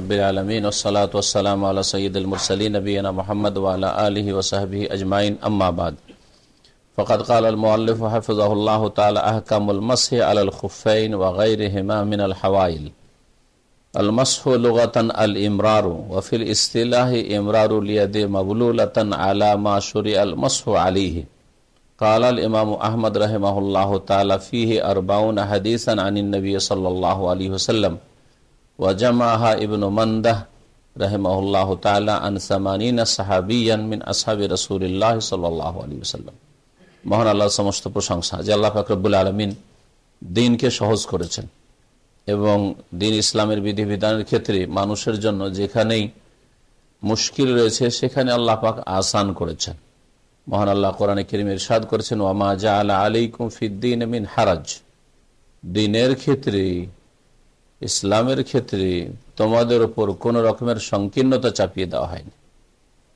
रब्बिल आलमीन वस्सलातु वस्सलामु अला सय्यिदिल मुरसलीन नबियना मुहम्मद व अला आलिहि व सहबिहि अजमाइन अम्मा बाद फ़क़द क़ालल मुअल्लिफ़ु हफ़िज़हुल्लाहु तआला अहकामुल मस्हि अलल खुफ़ैन व ग़ैरिहिमा मिनल हवाइल अल मस्हु लुग़तन अल इमरारु व फ़िल इस्तिलाहि इमरारु लियदि मग़लूलतन अला मा शुरिअल मस्हु अलैहि क़ाल अल इमाम अहमद रहिमहुल्लाहु तआला फ़ीहि अर्बाउन हदीसन अनिन नबी सल्लल्लाहु अलैहि वसल्लम व जमाहा इब्न मंदह रहमहुल्लाहु ताला अन समानीना सहाबियन मिन असहाबि रसूलिल्लाह सल्लल्लाहु अलैहि वसल्लम। মহান আল্লাহর সমস্ত প্রশংসা যে আল্লাহ পাক রব্বুল আলামিন দ্বীনকে সহজ করেছেন এবং দ্বীন ইসলামের বিধিবিধানের ক্ষেত্রে মানুষের জন্য যেখানেই মুশকিল রয়েছে সেখানে আল্লাহ পাক আসান করেছেন। মহান আল্লাহ কোরআনে কারীমে ইরশাদ করেছেন ওয়া মা জাআলা আলাইকুম ফিদ-দীন মিন হারাজ, দ্বীনের ক্ষেত্রে ইসলামের ক্ষেত্রে তোমাদের উপর কোন রকমের সংকীর্ণতা চাপিয়ে দেওয়া হয়নি,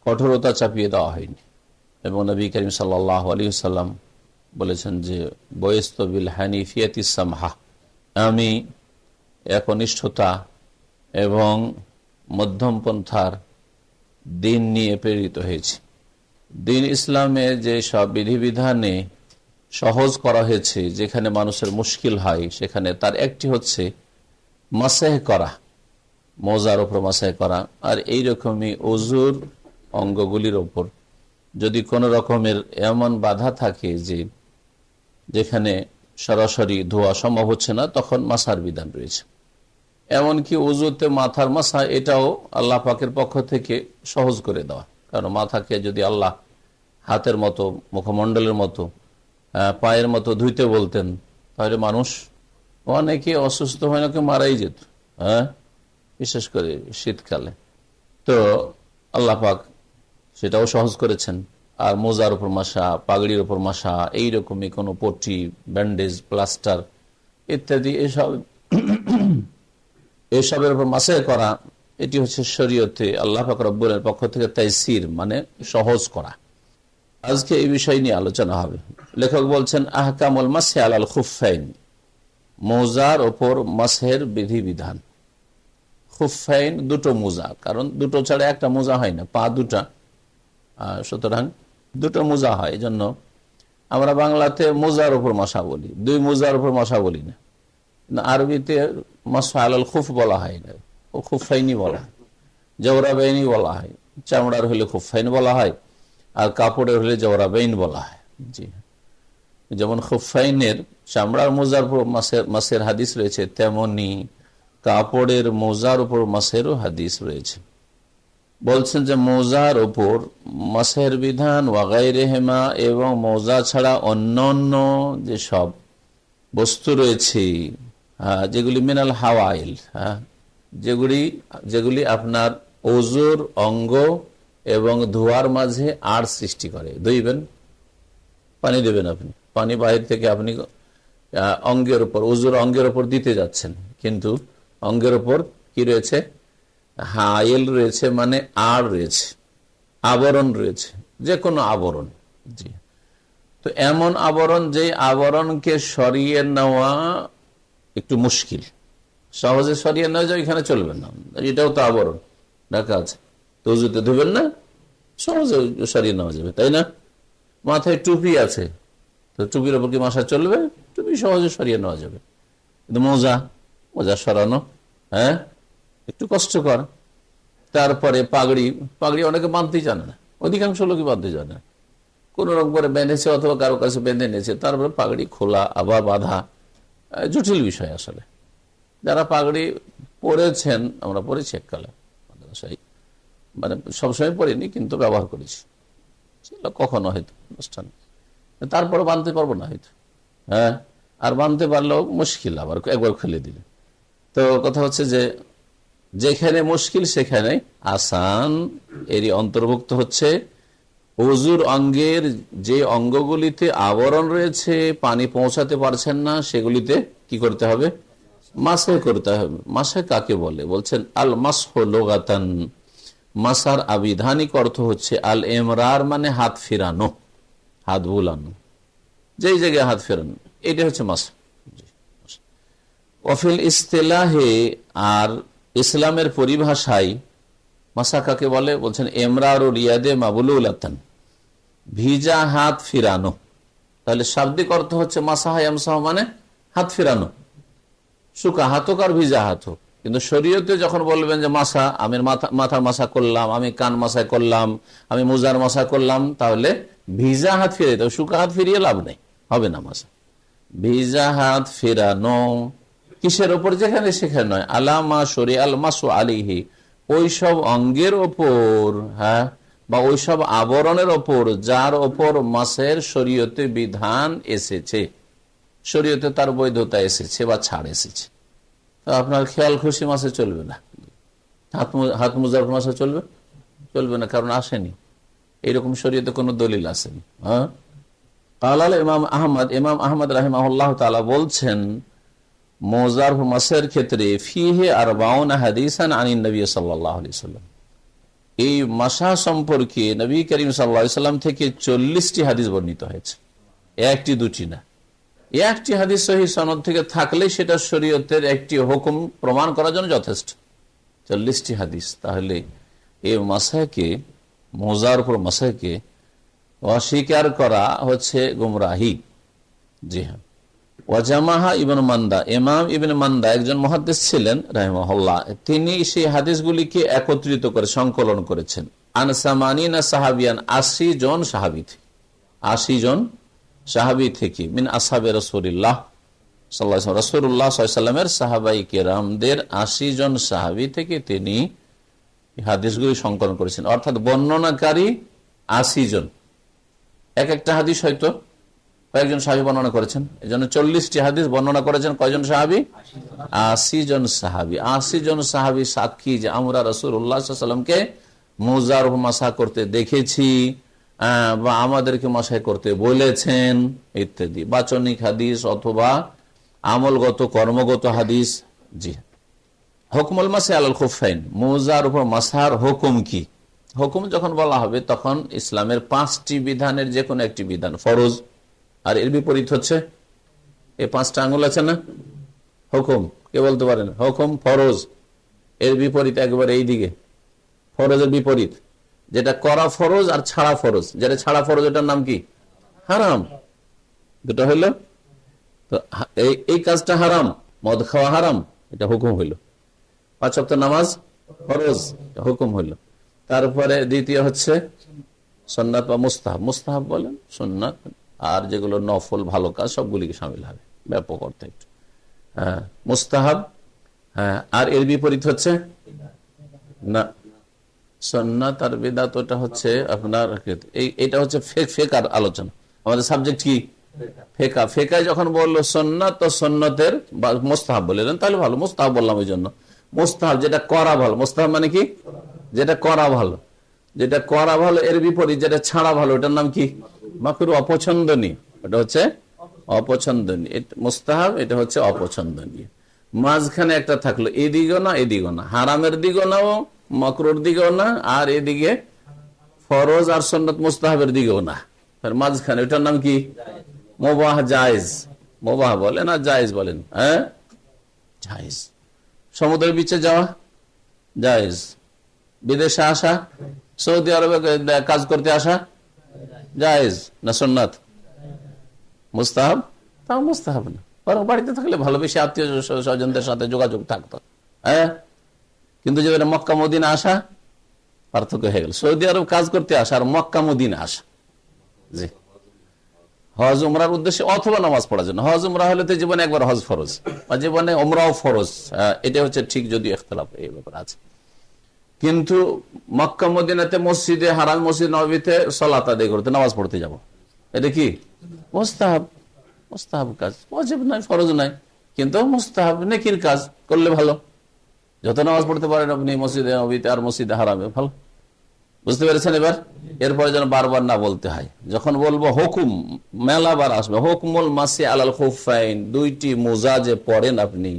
কঠোরতা চাপিয়ে দেওয়া হয়নি। এবং নবী করিম সাল্লাল্লাহু আলাইহি ওয়াসাল্লাম বলেছেন যে বয়স্ত বিল হানিফিয়াতি সামহা, আমি একনিষ্ঠতা এবং মধ্যম পন্থার দ্বীন নিয়ে প্রেরিত হয়েছি। দ্বীন ইসলামে যে সব বিধিবিধানে সহজ করা হয়েছে, যেখানে মানুষের মুশকিল হয় সেখানে তার একটি হচ্ছে মাসেহ করা, মোজার উপর মাসেহ করা। আর এইরকমই ওযুর অঙ্গগুলির ওপর যদি কোনো রকমের এমন বাধা থাকে যে যেখানে সরাসরি ধোয়া সম্ভব হচ্ছে না, তখন মাসার বিধান রয়েছে। এমনকি ওযুতে মাথার মাসা, এটাও আল্লাহ পাকের পক্ষ থেকে সহজ করে দেওয়া। কারণ মাথাকে যদি আল্লাহ হাতের মতো, মুখমণ্ডলের মতো, পায়ের মতো ধুইতে বলতেন, তাহলে মানুষ অনেকে অসুস্থ হয়, নাকি মারাই যেত, বিশেষ করে শীতকালে। তো আল্লাহ পাক সেটাও সহজ করেছেন। আর মোজার উপর মাসা, পাগড়ির উপর মাসা, এইরকমই কোনো পট্টি, ব্যান্ডেজ, প্লাস্টার ইত্যাদি এসবের উপর মাসে করা, এটি হচ্ছে শরীয়তে আল্লাহ পাক রব্বুলের পক্ষ থেকে তাইসির, মানে সহজ করা। আজকে এই বিষয় নিয়ে আলোচনা হবে। লেখক বলছেন আহকামুল মাসহি আলাল খুফাইন, মোজার ওপর মাসহের বিধিবিধান। খুফাইন দুটো মোজা, কারণ দুটো ছাড়া একটা মোজা হয় না, পা দুটা, সুতরাং দুটো মোজা হয়। এই জন্য আমরা বাংলাতে মোজার উপর মাসা বলি, দুই মোজার উপর মাসা বলি না। আরবিতে মাসহু আলাল খুফ বলা হয় না, ও খুফাইনি বলা হয়, জওরাবাইনি বলা হয়। চামড়ার হলে খুফাইন বলা হয়, আর কাপড়ের হলে জওরাবাইন বলা হয়। জি, যেমন খুফাইনের চামড়ার মোজার উপর মাসের হাদিস রয়েছে, তেমনি কাপড়ের মোজার উপর মাসেরও হাদিস রয়েছে। বলছেন যে মোজার উপর মাসের বিধান ওয়াগাইরেহিমা, এবং মোজা ছাড়া অন্যান্য যে সব বস্তু রয়েছে, যেগুলি মিনাল হাওয়াইল, যেগুলি আপনার ওযুর অঙ্গ এবং ধোয়ার মাঝে আড় সৃষ্টি করে। ধুইবেন, পানি দেবেন, আপনি পানি বাহির থেকে আপনি অঙ্গের উপর, ওযুর অঙ্গের উপর দিতে যাচ্ছেন, কিন্তু অঙ্গের উপর কি রয়েছে? হাইল রয়েছে, মানে আড় রয়েছে, আবরণ রয়েছে, যে কোনো আবরণ। জি, তো এমন আবরণ, যে আবরণকে সরিয়ে নেওয়া একটু মুশকিল, সহজে সরিয়ে নেওয়া যায়, এখানে চলবে না, এটাও তো আবরণ ঢাকা আছে, তো ওযুতে ধুবেন না, সহজে সরিয়ে নেওয়া যাবে, তাই না? মাথায় টুপি আছে, তো টুপির ওপর কি মাসা চলবে? টুপি সহজে সরিয়ে নেওয়া যাবে, কিন্তু মোজা সরানো একটু কষ্টকর। তারপরে পাগড়ি অনেকে বাঁধতেই জানে না, অধিকাংশ লোকই বাঁধতে জানে না, কোন রকম করে বেঁধেছে অথবা কারো কাছে বেঁধে নিয়েছে, তারপরে পাগড়ি খোলা আবার বাঁধা, জটিল বিষয় আসলে। যারা পাগড়ি পরেছেন, আমরা পরেছি এককালে মাদ্রাসায়, মানে সবসময় পড়িনি, কিন্তু ব্যবহার করেছি, কখনো হয়তো অনুষ্ঠান, তারপরে বাঁধতে পারবো না হয়তো, আর বাঁধতে পারলেও মুশকিল, আবার একবার খুলে দিলে। তো কথা হচ্ছে যে যেখানে মুশকিল সেখানে আসান, এরই অন্তর্ভুক্ত হচ্ছে ওযুর অঙ্গের যে অঙ্গগুলিতে আবরণ রয়েছে, পানি পৌঁছাতে পারছেন না, সেগুলিতে কি করতে হবে? মাসহ করতে হবে। মাসহ কাকে বলে? বলছেন আল মাসহু লুগাতান, মাসার আবিধানিক অর্থ হচ্ছে আল ইমরার, মানে হাত ফিরানো, হাত বুলানো, যেই জায়গায় হাত ফেরানো, এটা হচ্ছে মাসহ। ওয়াফিল ইস্তিলাহে, আর ইসলামের পরিভাষায় মাসা কাকে বলে? বলছেন এমরারু রিয়াদে মাবুলুলাতান, ভিজা হাত ফিরানো। তাহলে শাব্দিক অর্থ হচ্ছে মাসাহা ইয়ামসাহু মানে হাত ফিরানো, শুকা হাত হোক আর ভিজা হাত হোক। কিন্তু শরীয়তে যখন বলবেন যে মাসা, আমি মাথার মাসা করলাম, আমি কান মাসায় করলাম, আমি মুজার মাসা করলাম, তাহলে ভিজা হাত ফিরিয়ে দেবো, শুকা হাত ফিরিয়ে লাভ নেই, হবে না মাসা। ভিজা হাত ফিরানো কিসের ওপর? যেখানে সেখানে নয়। আলামা শরী আল মাসু আলিহি, ওইসব অঙ্গের ওপর, হ্যাঁ, বা ওইসব আবরণের ওপর যার ওপর মাসের শরীয়তে বিধান এসেছে, শরীয়তে তার বৈধতা এসেছে বা ছাড় এসেছে। তো আপনার খেয়াল খুশি মাসে চলবে না, হাত মুজার মাসে চলবে চলবে না, কারণ আসেনি, এইরকম শরীয়তে কোনো দলিল আসেনি। হ্যাঁ, ইমাম আহমদ রাহিমাহুল্লাহ তাআলা বলছেন মোজার মাসের ক্ষেত্রে ফিহে আরবাউনা হাদিসান আনিন নবী সাল্লাল্লাহু আলাইহি ওয়াসাল্লাম, এই মাসা সম্পর্কে নবী করিম সাল্লাল্লাহু আলাইহি ওয়াসাল্লাম থেকে 40টি হাদিস বর্ণিত হয়েছে, একটি দুটি না। একটি হাদিস সহিহ সনদ থেকে থাকলে সেটা শরীয়তের একটি হুকুম প্রমাণ করার জন্য যথেষ্ট। 40টি হাদিস, তাহলে এই মাসাকে, মোজার উপর মাসাকে অস্বীকার করা হচ্ছে গুমরাহি। জি হ্যাঁ। ওয়াজামাহা ইবনে মান্দা, ইমাম ইবনে মান্দা একজন মুহাদ্দিস ছিলেন রাহিমাহুল্লাহ, তিনি সেই হাদিসগুলিকে একত্রিত করে সংকলন করেছেন। আন সামানিনা সাহাবিয়ান, 80 জন সাহাবী থেকে, 80 জন সাহাবী থেকে, মিন আসহাবে রাসূলুল্লাহ সাল্লাল্লাহু আলাইহি ওয়াসাল্লাম, রাসূলুল্লাহ সাল্লাল্লাহু আলাইহি ওয়াসাল্লামের সাহাবায়ে কেরামদের 80 জন সাহাবী থেকে তিনি হাদিসগুলি সংকলন করেছেন। অর্থাৎ বর্ণনাকারী 80 জন, এক একটা হাদিস হয়তো কয়েকজন সাহাবী বর্ণনা করেছেন, এই জন্য 40টি হাদিস বর্ণনা করেছেন কয়জন সাহাবী? 80 জন সাহাবী। 80 জন সাহাবী সাক্ষী যে আমরা রাসূলুল্লাহ সাল্লাল্লাহু আলাইহি ওয়াসাল্লামকে মুজার মাসা করতে দেখেছি বা আমাদেরকে মাসায় করতে বলেছেন ইত্যাদি, বাচনিক হাদিস অথবা আমলগত কর্মগত হাদিস। জি, হুকমুল মাসি আলাল খুফাইন, মুজার উপর মাসার হুকুম কি? হুকুম যখন বলা হবে তখন ইসলামের 5টি বিধানের যে কোনো একটি বিধান ফরজ, আর এর বিপরীত হচ্ছে এই 5টা আঙ্গুল আছে না, হুকুম। কে বলতে পারেন? হুকুম ফরজ, এর বিপরীত একবার এই দিকে, ফরজের বিপরীত, যেটা করা ফরজ আর ছাড়া ফরজ, যেটা ছাড়া ফরজ এটার নাম কি? হারাম। দুটো হইল তো, এই কাজটা হারাম, মদ খাওয়া হারাম, এটা হুকুম হইল। 5 ওয়াক্ত নামাজ ফরজ, হুকুম হইল। তারপরে দ্বিতীয় হচ্ছে সুন্নাত বা মুস্তাহাব, মুস্তাহাব বলেন সুন্নাত, আর যেগুলো নফল ভালো কাজ সবগুলিকে শামিল হবে, ব্যাপক অর্থে একটু। হ্যাঁ, মুস্তাহাব। হ্যাঁ, আর এর বিপরীত হচ্ছে না, সুন্নাত আর বিদআত, ওটা হচ্ছে আপনার এইটা হচ্ছে ফিকহের আলোচনা। আমাদের সাবজেক্ট কি? ফিকহ। ফিকহে যখন বললো সুন্নাত তো সুন্নতের মুস্তাহাব বললেন, তাহলে ভালো, মুস্তাহাব বললাম ওই জন্য। মুস্তাহাব যেটা করা ভালো, মুস্তাহাব মানে কি? যেটা করা ভালো, যেটা করা ভালো। এর বিপরীত যেটা ছাড়া ভালো, এটার নাম কি? মাকরু, অপছন্দনীয়। এটা হচ্ছে অপছন্দনীয়, মুস্তাহাব, এটা হচ্ছে অপছন্দনীয়। মাঝখানে একটা থাকলো, এদিকেও না এদিকেও না, হারামের দিকেও না, মাকরুর দিকেও না, আর এদিকে ফরজ আর সুন্নাত মুস্তাহাবের দিকেও না, মাঝখানে, এটার নাম কি? মুবাহ, জায়েজ। মুবাহ বলেন আর জায়েজ বলেন। হ্যাঁ, জায়েজ। সমুদ্রের বিচে যাওয়া জায়েজ, বিদেশে আসা, সৌদি আরবে কাজ করতে আসা জায়েজ না সুন্নাত? মুস্তাহাব? তাও মুস্তাহাব না, বরং বাড়িতে থাকলে ভালো, বেশি আত্মীয় স্বজনদের সাথে যোগাযোগ থাকতো। হ্যাঁ, কিন্তু যেটা মক্কা মদিনা আসা, পার্থক্য হয়ে গেল। সৌদি আরব কাজ করতে আসা আর মক্কা মদিনা আসা। জি, হজ উমরার উদ্দেশ্যে অথবা নামাজ পড়ার জন্য। হজ উমরা হলে তো জীবনে একবার হজ ফরজ, বা জীবনে উমরাও ফরজ, এটা হচ্ছে ঠিক, যদি ইখতিলাফ এই ব্যাপার আছে। কিন্তু মক্কা মদিনাতে মসজিদে হারাম, মসজিদ নববীতে সালাত আদায় করতে, নামাজ পড়তে যাব, এটা কি? মুস্তাহাব। মুস্তাহাব কাজ, ওয়াজিব নাই, ফরজ নাই, কিন্তু মুস্তাহাব, নেকির কাজ, করলে ভালো। যত নামাজ পড়তে পারেন আপনি মসজিদে নববীতে আর মসজিদে হারামে, ভালো। বুঝতে পেরেছেন? এবার এরপরে যেন বারবার না বলতে হয়। যখন বলবো হুকুম, মেলাবার আসবে, হুকমুল মাসি আলাল খুফাইন, 2টি মোজা যে পড়েন আপনি,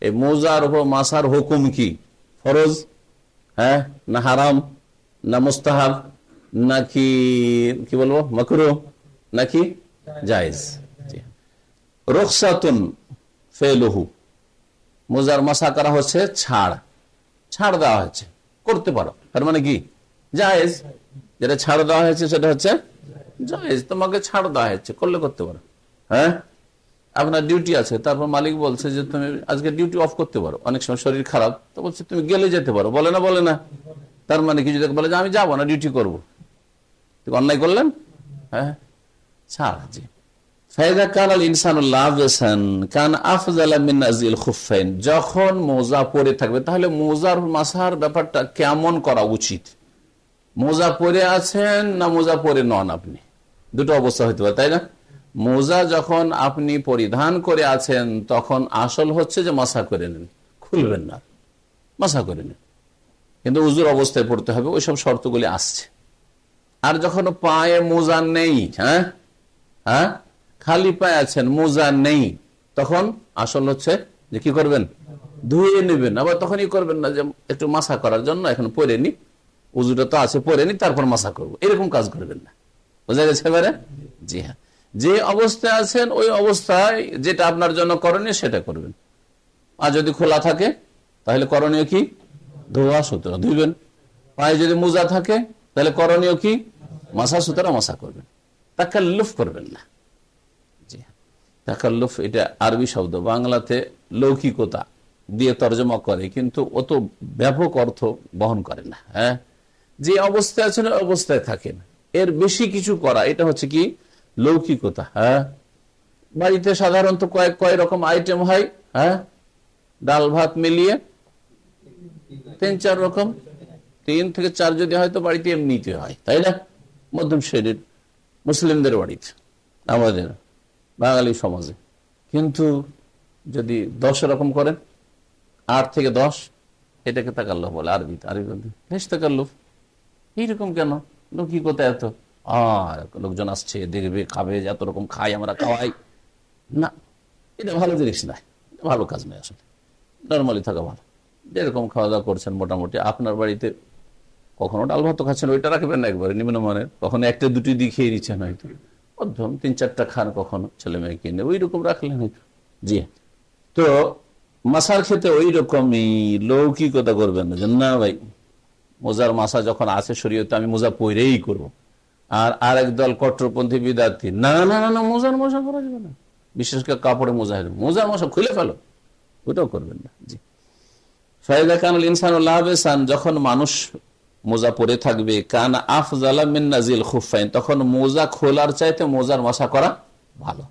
এই মোজার উপর মাসার হুকুম কি? ফরজ, হ্যাঁ, না হারাম, না মুস্তাহাব, নাকি কি বলবো মাকরুহ, নাকি জায়েজ? রুখসাতুন ফেলুহু, মোজার মাসা করা হচ্ছে ছাড়, ছাড় দেওয়া হয়েছে, করতে পারো, তার মানে কি জায়েজ। যেটা ছাড় দেওয়া হয়েছে সেটা হচ্ছে জায়েজ, তোমাকে ছাড় দেওয়া হয়েছে, করলে করতে পারো। হ্যাঁ, আপনার ডিউটি আছে, তারপর মালিক বলছে যে তুমি আজকে ডিউটি অফ করতে পারো, অনেক সময় শরীর খারাপ, তো বলছে তুমি গেলে যেতে পারো, বলে না? বলে না? তার মানে কি, যদি বলে যে আমি যাবো না, ডিউটি করবো, তুমি অন্যায় করলেন। হ্যাঁ, ছাড়। জি, যখন মোজা পরে থাকবে, তাহলে মোজার মাসার ব্যাপারটা কেমন করা উচিত? মোজা পরে আছেন না মোজা পরে নন, আপনি দুটো অবস্থা হইতে পারে, তাই না? মোজা যখন আপনি পরিধান করে আছেন তখন আসল হচ্ছে যে মাসা করে নেন, খুলবেন না, মাসা করে নেন, কিন্তু উজুর অবস্থায় পড়তে হবে, ওইসব শর্তগুলি আসছে। আর যখন পায়ে মোজা নেই, হ্যাঁ হ্যাঁ, খালি পায়ে আছেন, মোজা নেই, তখন আসল হচ্ছে যে কি করবেন? ধুয়ে নেবেন। আবার তখনই করবেন না যে একটু মাসা করার জন্য এখন পরে নি, উজুটা তো আছে, পরে নি তারপর মাসা করবো, এরকম কাজ করবেন না। বোঝা গেছে এবারে? জি হ্যাঁ, যে অবস্থায় আছেন ওই অবস্থায় যেটা আপনার জন্য করণীয় সেটা করবেন। আর যদি খোলা থাকে তাহলে করণীয় কি? ধোয়া, সুতরাং ধুইবেন। পায়ে যদি মোজা থাকে তাহলে করণীয় কি? মাসা, সুতরাং মাসা করবেন, তাকাল্লুফ করবেন না। জি, তাকাল্লুফ এটা আরবি শব্দ, বাংলাতে লৌকিকতা দিয়ে তর্জমা করে, কিন্তু অত ব্যাপক অর্থ বহন করে না। হ্যাঁ, যে অবস্থায় আছেন ওই অবস্থায় থাকেন, এর বেশি কিছু করা এটা হচ্ছে কি? লৌকিকতা। হ্যাঁ, বাড়িতে সাধারণত কয় রকম আইটেম হয়? হ্যাঁ, ডাল ভাত মিলিয়ে 3-4 রকম, 3 থেকে 4 যদি হয় তো বাড়িতে এমনিতে হয়, তাই না? মধ্যম শ্রেণীর মুসলিমদের বাড়িতে, আমাদের বাঙালি সমাজে। কিন্তু যদি 10 রকম করেন, 8 থেকে 10, এটাকে তাকাল্লুফ বলে আরবিতে। বেশ তাকাল্লুফ, এইরকম কেন? লৌকিকতা এত, লোকজন আসছে, দেখবে, খাবে, যত রকম খাই আমরা, খাওয়াই না, এটা ভালো জিনিস না, ভালো কাজ নয় আসলে। নর্মালি থাকা ভালো, যেরকম খাওয়া দাওয়া করছেন মোটামুটি। আপনার বাড়িতে কখনো ডাল ভাত খাচ্ছেন, ওইটা রাখবেন না একবারে নিম্নমানের, কখনো 1-2টি দিয়ে খেয়ে নিচ্ছেন, হয়তো মধ্যম 3-4টা খান কখনো ছেলে মেয়ে কিনে, ওই রকম রাখলেন হয়তো। জি, তো মাসার ক্ষেত্রে ওই রকমই লৌকিকতা করবেন না, যে না ভাই মোজার মাসা যখন আছে শরীয়তে আমি মোজা পরেই করব। আর আরেক দল কট্টরপন্থী বিদ্যার্থী, না না না না, মোজার মশা করা যাবে না, বিশেষ করে কাপড়ে মোজা, মোজার মশা খুলে ফেলো, ওটাও করবেন না। জি, ফায়দা কানুল ইনসানুল্লাহ বেসান, যখন মানুষ মোজা পরে থাকবে, কান আফজালা মিন নাজিল খুফাইন, তখন মোজা খোলার চাইতে মোজার মশা করা ভালো।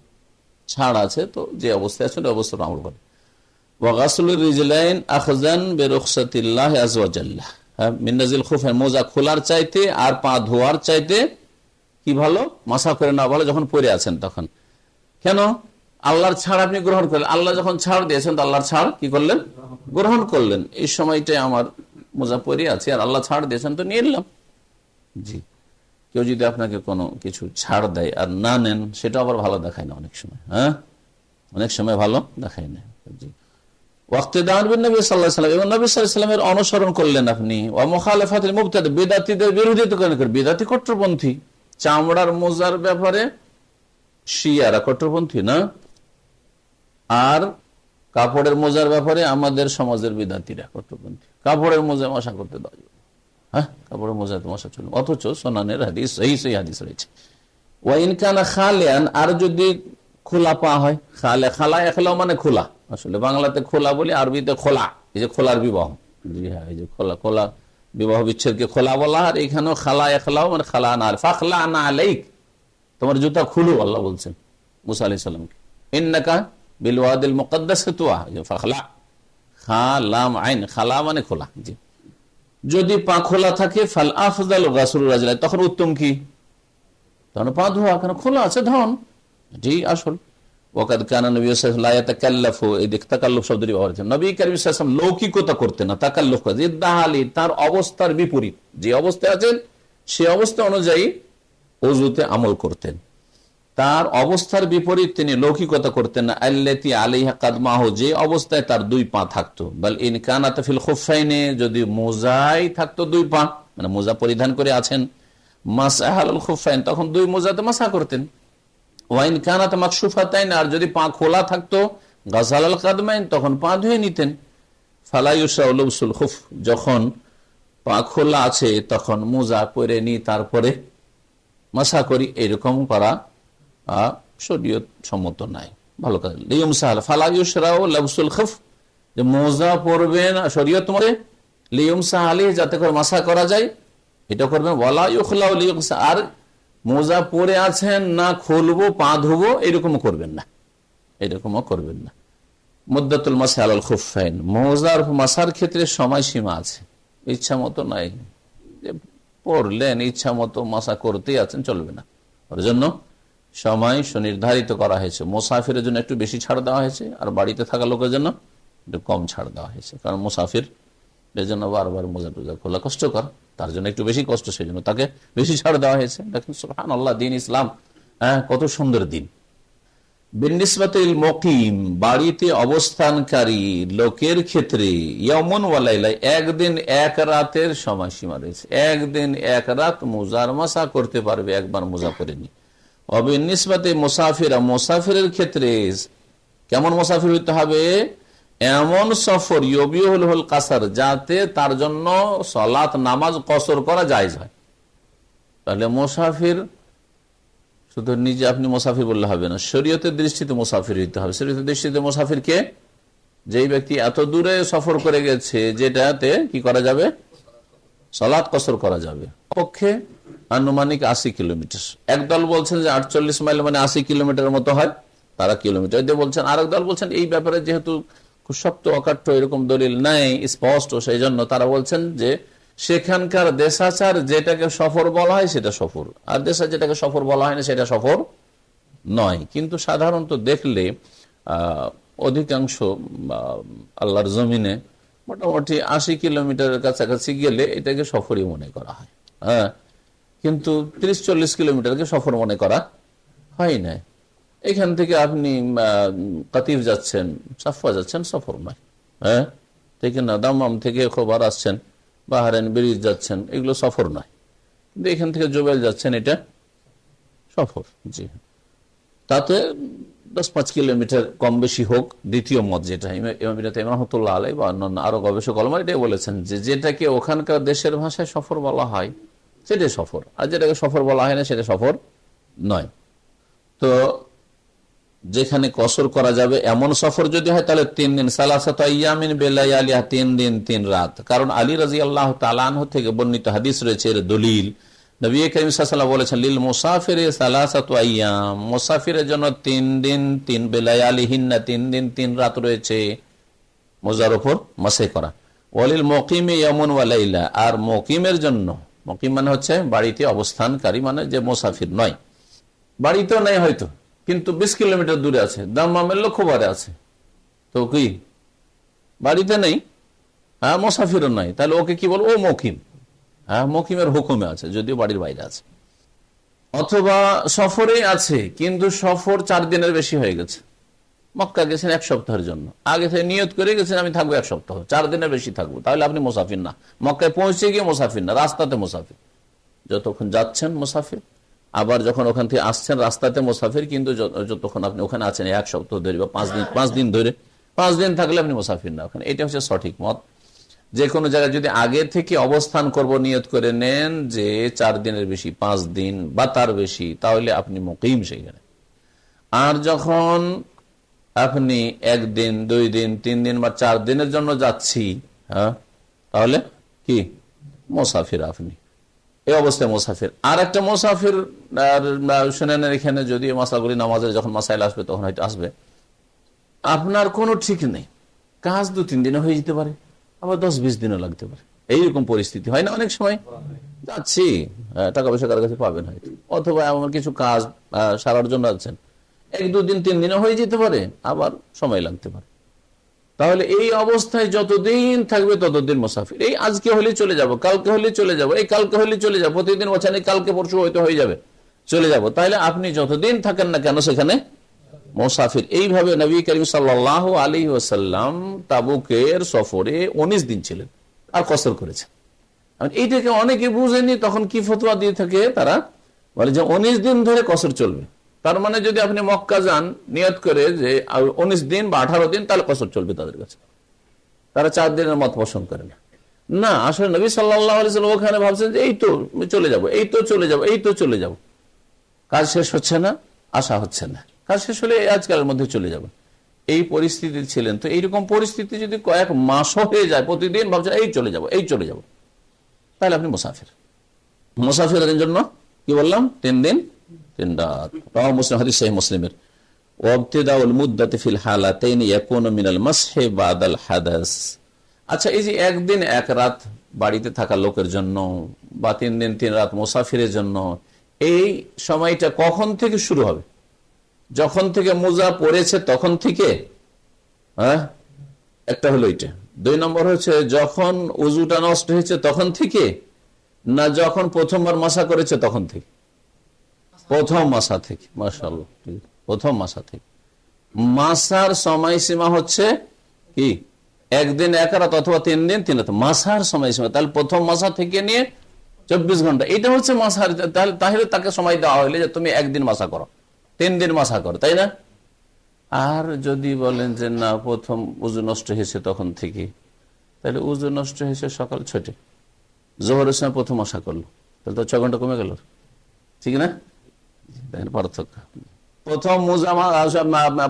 ছাড় আছে তো যে অবস্থায় আছে ওই অবস্থায় আমল করে। ওয়া গাসলুর রিজলাইন আখজান বিরুখসাতিল্লাহ আযza ওয়া জাল্লা, মিন নাজিল খুফাইন, মোজা খোলার চাইতে আর পা ধোয়ার চাইতে কি ভালো? মাসা করে না ভালো যখন পরে আছেন তখন। কেন? আল্লাহর ছাড় আপনি গ্রহণ করলেন, আল্লাহ যখন ছাড় দিয়েছেন তো আল্লাহর ছাড় কি করলেন? গ্রহণ করলেন। এই সময়টাই আমার মোজা পরে আছে আর আল্লাহ ছাড় দিয়েছেন তো নিয়ে নিলাম। জি, কেউ যদি আপনাকে কোনো কিছু ছাড় দেয় আর না নেন, সেটা আবার ভালো দেখায় না অনেক সময়। হ্যাঁ, অনেক সময় ভালো দেখায় না। জি, অনুসরণ করলেন আপনি। বেদাতীদের বিরোধিতা করেন, বেদাতী কট্টরপন্থী। চামড়ার মোজার ব্যাপারে শিয়ারা কট্টরপন্থী না, আর কাপড়ের মোজার ব্যাপারে আমাদের সমাজের বিদাতিরা কট্টরপন্থী। কাপড়ের মোজা মশা করতে দেওয়া যাবে, হ্যাঁ, কাপড়ের মোজায় তো মশা চলবে, অথচ সোনানের হাদিস সেই হাদিস রয়েছে। ওয়াইন কানা খালিয়ান, আর যদি খোলা পা হয়, খালা এখলাও মানে খোলা, আসলে বাংলাতে খোলা বলি, আরবিতে খোলা, এই যে খোলার বিবাহ। জি হ্যাঁ, এই যে খোলা বিবাহ বিচ্ছেদকে খোলা বলা, আর এখানেও খালা এখলাও মানে খালা না, ফাখলা না আলাইক, তোমার জুতা খুলো, আল্লাহ বলছেন মুসা আলাইহিস সালামকে, ইন্নাকা বিল ওয়াদিল মুকদ্দাস তুয়া, ফাখলা, খালাম আইন, খালা মানে খোলা। জি, যদি পা খোলা থাকে ফাল আফজাল গাসলুর রাজলাই, তখন উত্তম কি? তখন পা ধোয়া, কেন খোলা আছে ধন, এটি আসল। ওয়াকাদ কানা নবী সাল্লাল্লাহু আলাইহি ওয়াসাল্লাম লা ইয়াতাকাল্লাফু, এই দেখ তাকাল্লুফ শব্দটি ব্যবহার করেছেন। নবী কারীম সাল্লাল্লাহু আলাইহি ওয়াসাল্লাম লৌকিকতা করতেন না, তাকাল্লুফ করে, ইদ্দাহালি, তার অবস্থার বিপরীত, যে অবস্থায় আছেন সে অবস্থা অনুযায়ী ওযুতে আমল করতেন। তার অবস্থার বিপরীত তিনি লৌকিকতা করতেন না। আল্লাতী আলাইহা কাদমাহু, যে অবস্থায় তার 2 পা থাকতো। বাল ইন কানাত ফিল খুফাইনে, যদি মোজায় থাকতো 2 পা, মানে মোজা পরিধান করে আছেন, মাসআহাল খুফাইন, তখন 2 মোজাতে মাসা করতেন। ওয়াইন কানাত মাকশুফাতাইন, আর যদি পা খোলা থাকতো, গাসালাল কাদমাইন, তখন পা ধুয়ে নিতেন। ফালা ইউশরাউ লুবসুল খুফ, যখন পা খোলা আছে তখন মোজা পরে নি তারপরে মাসা করি, এরকম করা শরীয়ত সম্মত নাই। ভালো কাজ। লিয়ুমসাহ ফালা ইউশরাউ লুবসুল খুফ, যে মোজা পরবেন শরীয়ত মতে, লিয়ুমসাহ আলাইহি, যাতে করে মাসা করা যায়, এটা করবেন। ওয়ালা ইউখলাউ লিয়ুমসাহ, আর মোজা পরে আছেন না খুলবো পা ধুবো এরকমও করবেন না, এরকমও করবেন না। মুদ্দাতুল মাসহি আলাল খুফাইন, মোজার মাসার ক্ষেত্রে সময়সীমা আছে, ইচ্ছা মতো নাই যে পড়লেন ইচ্ছা মতো মাসা করতেই আছেন, চলবে না। ওর জন্য সময় সুনির্ধারিত করা হয়েছে। মুসাফিরের জন্য একটু বেশি ছাড় দেওয়া হয়েছে, আর বাড়িতে থাকা লোকের জন্য একটু কম ছাড় দেওয়া হয়েছে, কারণ মুসাফির এর জন্য বারবার মোজা টোজা খোলা কষ্টকর, তার জন্য একটু বেশি কষ্ট, সেই জন্য তাকে বেশি ছাড় দেওয়া হয়েছে। দেখেন সুবহানাল্লাহ, দিন ইসলাম কত সুন্দর দিন। বিনিসবাতিল মুকিম, বাড়িতে অবস্থানকারী লোকের ক্ষেত্রে ইয়ামুন ওয়া লাইলা, একদিন এক রাতের সময়সীমা রয়েছে। একদিন এক রাত মোজার মাসা করতে পারবে একবার মোজা পরেনি। অবিনিসবাতে মুসাফিরা, মুসাফিরের ক্ষেত্রে কেমন মুসাফির হইতে হবে? এমন সফর ইয়বিহুল কাসার, যাতে তার জন্য সালাত নামাজ কসর করা জায়েজ হয়। তাহলে মুসাফির শুধু নিজে আপনি মুসাফির বললে হবে না, শরীয়তের দৃষ্টিতে মুসাফির হইতে হবে। শরীয়তের দৃষ্টিতে মুসাফিরকে, যেই ব্যক্তি এত দূরে সফর করে গেছে যেটাতে কি করা যাবে, সালাত কসর করা যাবে, পক্ষে আনুমানিক 80 কিলোমিটার। একদল বলছেন যে 48 মাইল মানে 80 কিলোমিটারের মতো হয়, তারা কিলোমিটার দিয়ে বলছেন। আরেক দল বলছেন এই ব্যাপারে যেহেতু খুব শক্ত অকাট্য এরকম দলিল নাই স্পষ্ট, সেই জন্য তারা বলছেন যে সেখানকার দেশাচার যেটাকে সফর বলা হয় সেটা সফর, আর দেশাচার যেটাকে সফর বলা হয় না সেটা সফর নয়। কিন্তু সাধারণত দেখলে অধিকাংশ আল্লাহর জমিনে মোটামুটি 80 কিলোমিটারের কাছাকাছি গেলে এটাকে সফরই মনে করা হয়। হ্যাঁ, কিন্তু 30-40 কিলোমিটারকে সফর মনে করা হয় না। এখান থেকে আপনি কাতিফ যাচ্ছেন, সাফা যাচ্ছেন, সফর নয়। হ্যাঁ, ঠিক না? দাম্মাম থেকে খবর আসছেন, বাহারাইন ব্রিজ যাচ্ছেন, এগুলো সফর নয়। কিন্তু এখান থেকে জুবাইল যাচ্ছেন, এটা সফর। জি, তাতে 10-5 কিলোমিটার কম বেশি হোক, দ্বিতীয় মত যেটা ইমাম রহমাতুল্লাহ আলাইহি বা অন্যান্য আরো গবেষক ওলামা এটাই বলেছেন যে যেটাকে ওখানকার দেশের ভাষায় সফর বলা হয় সেটাই সফর, আর যেটাকে সফর বলা হয় না সেটা সফর নয়। তো যেখানে কসর করা যাবে এমন সফর যদি হয় তাহলে 3 দিন, সালাসাতু আইয়ামিন বিলায়ালিহা, 3 দিন 3 রাত। কারণ আলী রাদিয়াল্লাহু তাআলা আনহু থেকে বর্ণিত হাদিস রয়েছে এর দলিল। নবী করিম সাল্লাল্লাহু আলাইহি ওয়াসাল্লাম বলেছেন লিল মুসাফিরি সালাসাতু আইয়াম, মুসাফিরের জন্য 3 দিন 3 বিলায়ালিহিন্না, 3 দিন 3 রাত রয়েছে মোজার উপর মাসে করা। ওয়ালিল মুকিমি ইয়ামুন ওয়া লাইলা, আর মুকিমের জন্য, মুকিম মানে হচ্ছে বাড়িতে অবস্থানকারী, মানে যে মুসাফির নয়, বাড়িতেও নাই হয়তো কিন্তু 20 কিলোমিটার দূরে আছে, দাম্মামের লক্ষ্যবারে আছে, তো কি বাড়িতে নেই, হ্যাঁ মুসাফিরও নাই, তাহলে ওকে কি বলবো? ও মুকিম। হ্যাঁ, মুকিমের হুকুমে আছে, যদিও বাড়ির বাইরে আছে। অথবা সফরে আছে কিন্তু সফর 4 দিনের বেশি হয়ে গেছে, মক্কা গেছেন 1 সপ্তাহের জন্য, আগে থেকে নিয়ত করে গেছেন আমি থাকবো 1 সপ্তাহ, 4 দিনের বেশি থাকবো, তাহলে আপনি মুসাফির না। মক্কায় পৌঁছে গিয়ে মুসাফির না, রাস্তাতে মুসাফির। যতক্ষণ যাচ্ছেন মুসাফির, আবার যখন ওখান থেকে আসছেন রাস্তাতে মুসাফির, কিন্তু যতক্ষণ আপনি ওখানে আছেন 1 সপ্তাহ ধরে বা 5 দিন ধরে, 5 দিন থাকলে আপনি মুসাফির না ওখানে। এটা হচ্ছে সঠিক মত। যে কোনো জায়গায় যদি আগে থেকে অবস্থান করব নিয়ত করে নেন যে 4 দিনের বেশি, 5 দিন বা তার বেশি, তাহলে আপনি মুকিম সেখানে। আর যখন আপনি 1 দিন 2 দিন 3 দিন বা 4 দিনের জন্য যাচ্ছি, হ্যাঁ, তাহলে কি মুসাফির আপনি, এই অবস্থায় মুসাফির। আর একটা মুসাফির শুনেন এখানে, যদি মাসাগুলি নামাজের যখন মাসাইল আসবে তখন হয়তো আসবে, আপনার কোনো ঠিক নেই, কাজ 2-3 দিনে হয়ে যেতে পারে, আবার 10-20 দিনও লাগতে পারে, এইরকম পরিস্থিতি হয় না অনেক সময়? যাচ্ছি, টাকা পয়সা কার কাছে পাবেন হয়তো, অথবা এমন কিছু কাজ সারার জন্য যাচ্ছেন, 1-2 দিন 3 দিনও হয়ে যেতে পারে, আবার সময় লাগতে পারে। তাহলে এই অবস্থায় যতদিন থাকবে ততদিন মুসাফির। এই আজকে হলে চলে যাব, কালকে হলে চলে যাব, এই কালকে হলে চলে যাব, প্রতিদিন বলছেন কালকে পরশু হয়তো হয়ে যাবে, চলে যাব, তাহলে আপনি যতদিন থাকেন না কেন সেখানে মুসাফির। এইভাবে নবী করিম সাল্লাল্লাহু আলাইহি ওয়াসাল্লাম তাবুকের সফরে 19 দিন ছিলেন আর কসর করেছেন। এইটাকে অনেকে বুঝেনি, তখন কি ফতোয়া দিয়ে থাকে তারা, বলে যে 19 দিন ধরে কসর চলবে। তার মানে যদি আপনি মক্কা যান নিয়ত করে যে 19 দিন বা 18 দিন, তাহলে কসর চলবে তাদের কাছে। তারা 4 দিনের মত পোষণ করে না। না, আসলে নবী সাল্লাল্লাহু আলাইহি ওয়াসাল্লাম ওখানে ভাবছেন যে এই তো চলে যাব, এই তো চলে যাব, এই তো চলে যাব। কাজ শেষ হচ্ছে না, আশা হচ্ছে না, কাজ শেষ হলে আজকালের মধ্যে চলে যাব, এই পরিস্থিতি ছিলেন। তো এইরকম পরিস্থিতি যদি কয়েক মাসও হয়ে যায়, প্রতিদিন ভাবছেন এই চলে যাব, এই চলে যাব, তাহলে আপনি মুসাফির। মুসাফিরের জন্য কি বললাম? 3 দিন 3 রাত। রাওয়াহু মুসলিম, হাদিস সহিহ মুসলিমের। ওয়াবতিদাউল মুদ্দাতি ফিল হালাতাইন ইয়াকুনু মিনাল মাসহি বাদাল হাদাস। আচ্ছা, এই যে 1 দিন 1 রাত বাড়িতে থাকা লোকের জন্য বা 3 দিন 3 রাত মুসাফিরের জন্য, এই সময়টা কখন থেকে শুরু হবে? যখন থেকে মোজা পড়েছে তখন থেকে? হ্যাঁ, একটা হলো এটা। 2 নম্বর হচ্ছে যখন উজুটা নষ্ট হয়েছে তখন থেকে, না যখন প্রথমবার মাসা করেছে তখন থেকে? প্রথম মাসা থেকে। মাশাআল্লাহ, প্রথম মাসা থেকে। মাসার সময়সীমা হচ্ছে কি? 1 দিন 1 রাত অথবা 3 দিন 3 রাত মাসার সময়সীমা। তাহলে প্রথম মাসা থেকে নিয়ে 24 ঘন্টা, এটা হচ্ছে মাসার। তাহলে তাকে সময় দেওয়া হইলে যে তুমি 1 দিন মাসা করো, 3 দিন মাসা করো, তাই না? আর যদি বলেন যে না, প্রথম উজু নষ্ট হয়েছে তখন থেকে, তাহলে উজু নষ্ট হয়েছে সকাল 6টে, জোহরের সময় প্রথম মাসা করলো, তাহলে তো 6 ঘন্টা কমে গেল, ঠিক না? দেখেন পার্থক্য। প্রথম মোজা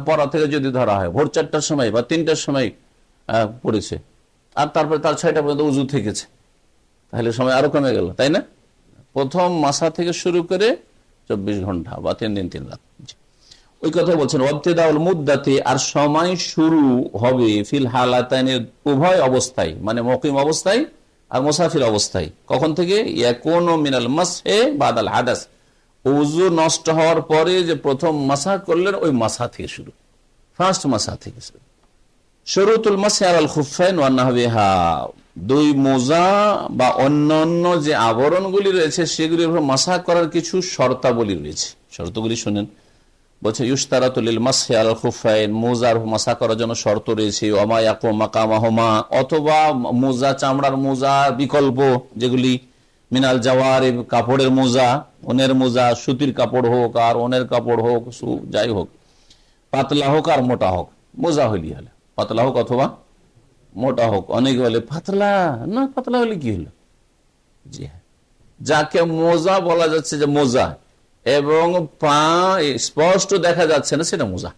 পড়া থেকে যদি ধরা হয় ভোর 4টার সময় বা 3টার সময় পড়েছে, আর তারপরে তার 6টা পর্যন্ত উজু থেকেছে, তাহলে সময় আরো কমে গেল, তাই না? প্রথম মাসা থেকে শুরু করে 24 ঘন্টা বা 3 দিন 3 রাত, ওই কথা বলছেন। ওয়াবতিদাউল মুদ্দাতি, আর সময় শুরু হবে ফিল হালাতাইনের উভয় অবস্থায়, মানে মুকিম অবস্থায় আর মুসাফির অবস্থায়। কখন থেকে? ইয়াকুনু মিনাল মাসহি বাদাল হাদাস, উযু নষ্ট হওয়ার পরে যে প্রথম মাসা করলেন ওই মাসা থেকে শুরু, ফার্স্ট মাসা থেকে শুরু। শুরুতুল মাসহি আলাল খুফাইন ওয়া নাহবিহা, 2 মোজা বা অন্যান্য যে আবরণগুলি রয়েছে সেগুলির উপর মাসা করার কিছু শর্তাবলী রয়েছে। শর্তগুলি শুনেন। বলছে ইউশতারাতু লিল মাসহি আলাল খুফাইন, মোজার মাসা করার জন্য শর্ত রয়েছে। ওমা ইয়াকুম মাকামাহুমা, অথবা মোজা, চামড়ার মোজা বিকল্প যেগুলি, মিনাল জাওয়ারিব, কাপড়ের মোজা, ওনের মোজা, সুতির কাপড় হোক আর ওনের কাপড় হোক, যাই হোক, পাতলা হোক আর মোটা হোক, মোজা হইলি হলে পাতলা হোক অথবা মোটা হোক। অনেকে বলে পাতলা না, পাতলা হলে কি হলো? জি হ্যাঁ, যাকে মোজা বলা যাচ্ছে যে মোজা এবং পা স্পষ্ট দেখা যাচ্ছে না, সেটা মোজা।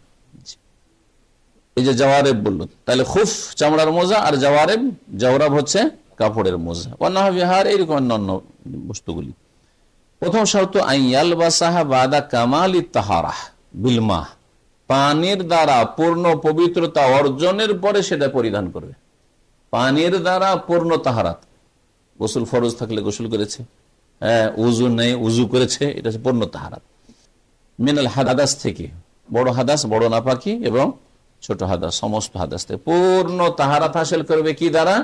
এই যে জাওয়ারেব বলল, তাহলে খুফ চামড়ার মোজা আর জাওয়ারেব, জাওরাব হচ্ছে কাপড়ের মোজা। ওয়ানাহবিহার, এইরকম অন্যান্য বস্তুগুলি। প্রথম শর্ত আইয়াল বাসাহা বাদা কামালি তাহারাহ বিলমা, পানির দ্বারা পূর্ণ পবিত্রতা অর্জনের পরে সেটা পরিধান করবে। পানির দ্বারা পূর্ণ তাহারাত, গোসল ফরজ থাকলে গোসল করেছে, উজু নেই উজু করেছে, এটা হচ্ছে পূর্ণ তাহারাত। মিনাল হাদাস থেকে, বড় হাদাস, বড় নাপাকি এবং ছোট হাদাস, সমস্ত হাদাস থেকে পূর্ণ তাহারাত হাসিল করবে। কি দ্বারা?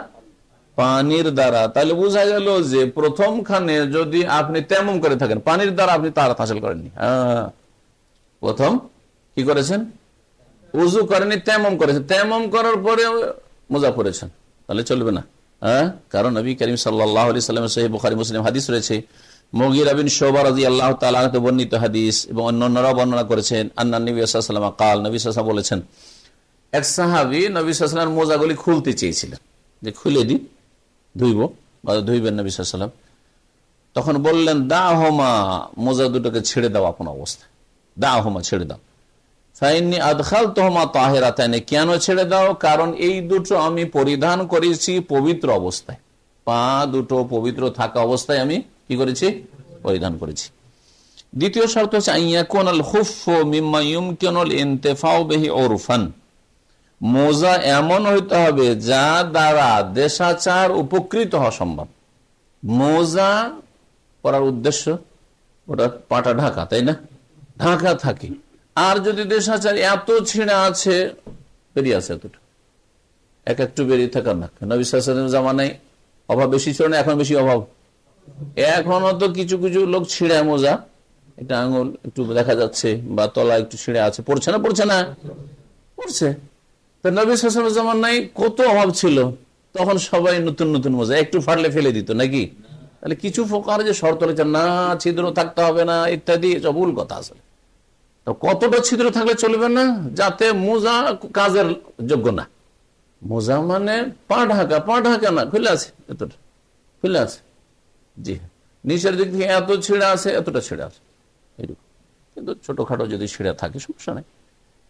পানির দ্বারা। তাহলে বোঝা গেল যে প্রথমখানে যদি আপনি তেমন করে থাকেন, পানির দ্বারা আপনি তাহারাত হাসিল করেননি। প্রথম কি করেছেন? উজু করেনি, তেমন করেছেন, তেমন করার পরে মোজা পড়েছেন, তাহলে চলবে না। কারণ নবী করিম সাল্লাল্লাহু আলাইহি ওয়াসাল্লামের সহিহ বুখারী মুসলিম হাদিস রয়েছে, মুগীরা বিন শুবা রাদিয়াল্লাহু তাআলা আনহু বর্ণিত হাদিস, এবং অন্যান্যরাও বর্ণনা করেছেন, আন্না নবী সাল্লাল্লাহু আলাইহি ওয়াসাল্লাম কাল, নবী সাল্লাল্লাহু আলাইহি ওয়াসাল্লাম বলেছেন, এক সাহাবী নবী সাল্লাল্লাহু আলাইহি ওয়াসাল্লামের মোজাগুলি খুলতে চেয়েছিলেন, যে খুলে দিই, ধুইব বা ধুইবেন নবী সাল্লাল্লাহু আলাইহি ওয়াসাল্লাম। তখন বললেন দাহমা, মোজা দুটোকে ছেড়ে দাও আপন অবস্থায়, দাহমা ছেড়ে দাও। ফাইন্নী আদখালতুহুমা তাহিরাতাইন, কেন ছেড়ে দাও? কারণ এই দুটো আমি পরিধান করেছি পবিত্র অবস্থায়, পা দুটো পবিত্র থাকা অবস্থায় আমি কি করেছি? পরিধান করেছি। দ্বিতীয় শর্ত হচ্ছে আইয়াকুনাল খুফফু মিম্মা ইউমকিনুল ইনতিফাউ বিহি উরফান, মোজা এমন হইতে হবে যা দ্বারা দেশাচার উপকৃত হওয়া সম্ভব। মোজা পরার উদ্দেশ্য ওটা পাটা ঢাকা, তাই না? ঢাকা থাকে। আর যদি দেশাচার এত ছিঁড়ে আছে, বেরিয়ে আছে এতটা, একটু বেরিয়ে থাকার না। নবী সাল্লাল্লাহু আলাইহি ওয়াসাল্লামের জামানায় অভাব বেশি ছিল না, এখন বেশি অভাব। এখনো তো কিছু কিছু লোক ছিঁড়ে মোজা, এটা আঙুল একটু দেখা যাচ্ছে বা তলা একটু ছিঁড়ে আছে, পড়ছে না? পড়ছে না? পড়ছে। তো নবী সাল্লাল্লাহু আলাইহি ওয়াসাল্লামের জামানায় কত অভাব ছিল, তখন সবাই নতুন নতুন মোজা, একটু ফাটলে ফেলে দিত নাকি? তাহলে কিছু ফোকার যে শর্ত রয়েছে, না ছিদ্র থাকতে হবে না ইত্যাদি, সব ভুল কথা। আসলে তো কতটা ছিদ্র থাকলে চলবে না? যাতে মোজা কাজের যোগ্য না, মোজা মানে পা ঢাকা না, খুলে আছে, এতটা খুলে আছে। জি হ্যাঁ, নিচের দিক থেকে এত ছিঁড়া আছে, এতটা ছিঁড়া আছে, এরকম। কিন্তু ছোটখাটো যদি ছিঁড়া থাকে সমস্যা নেই,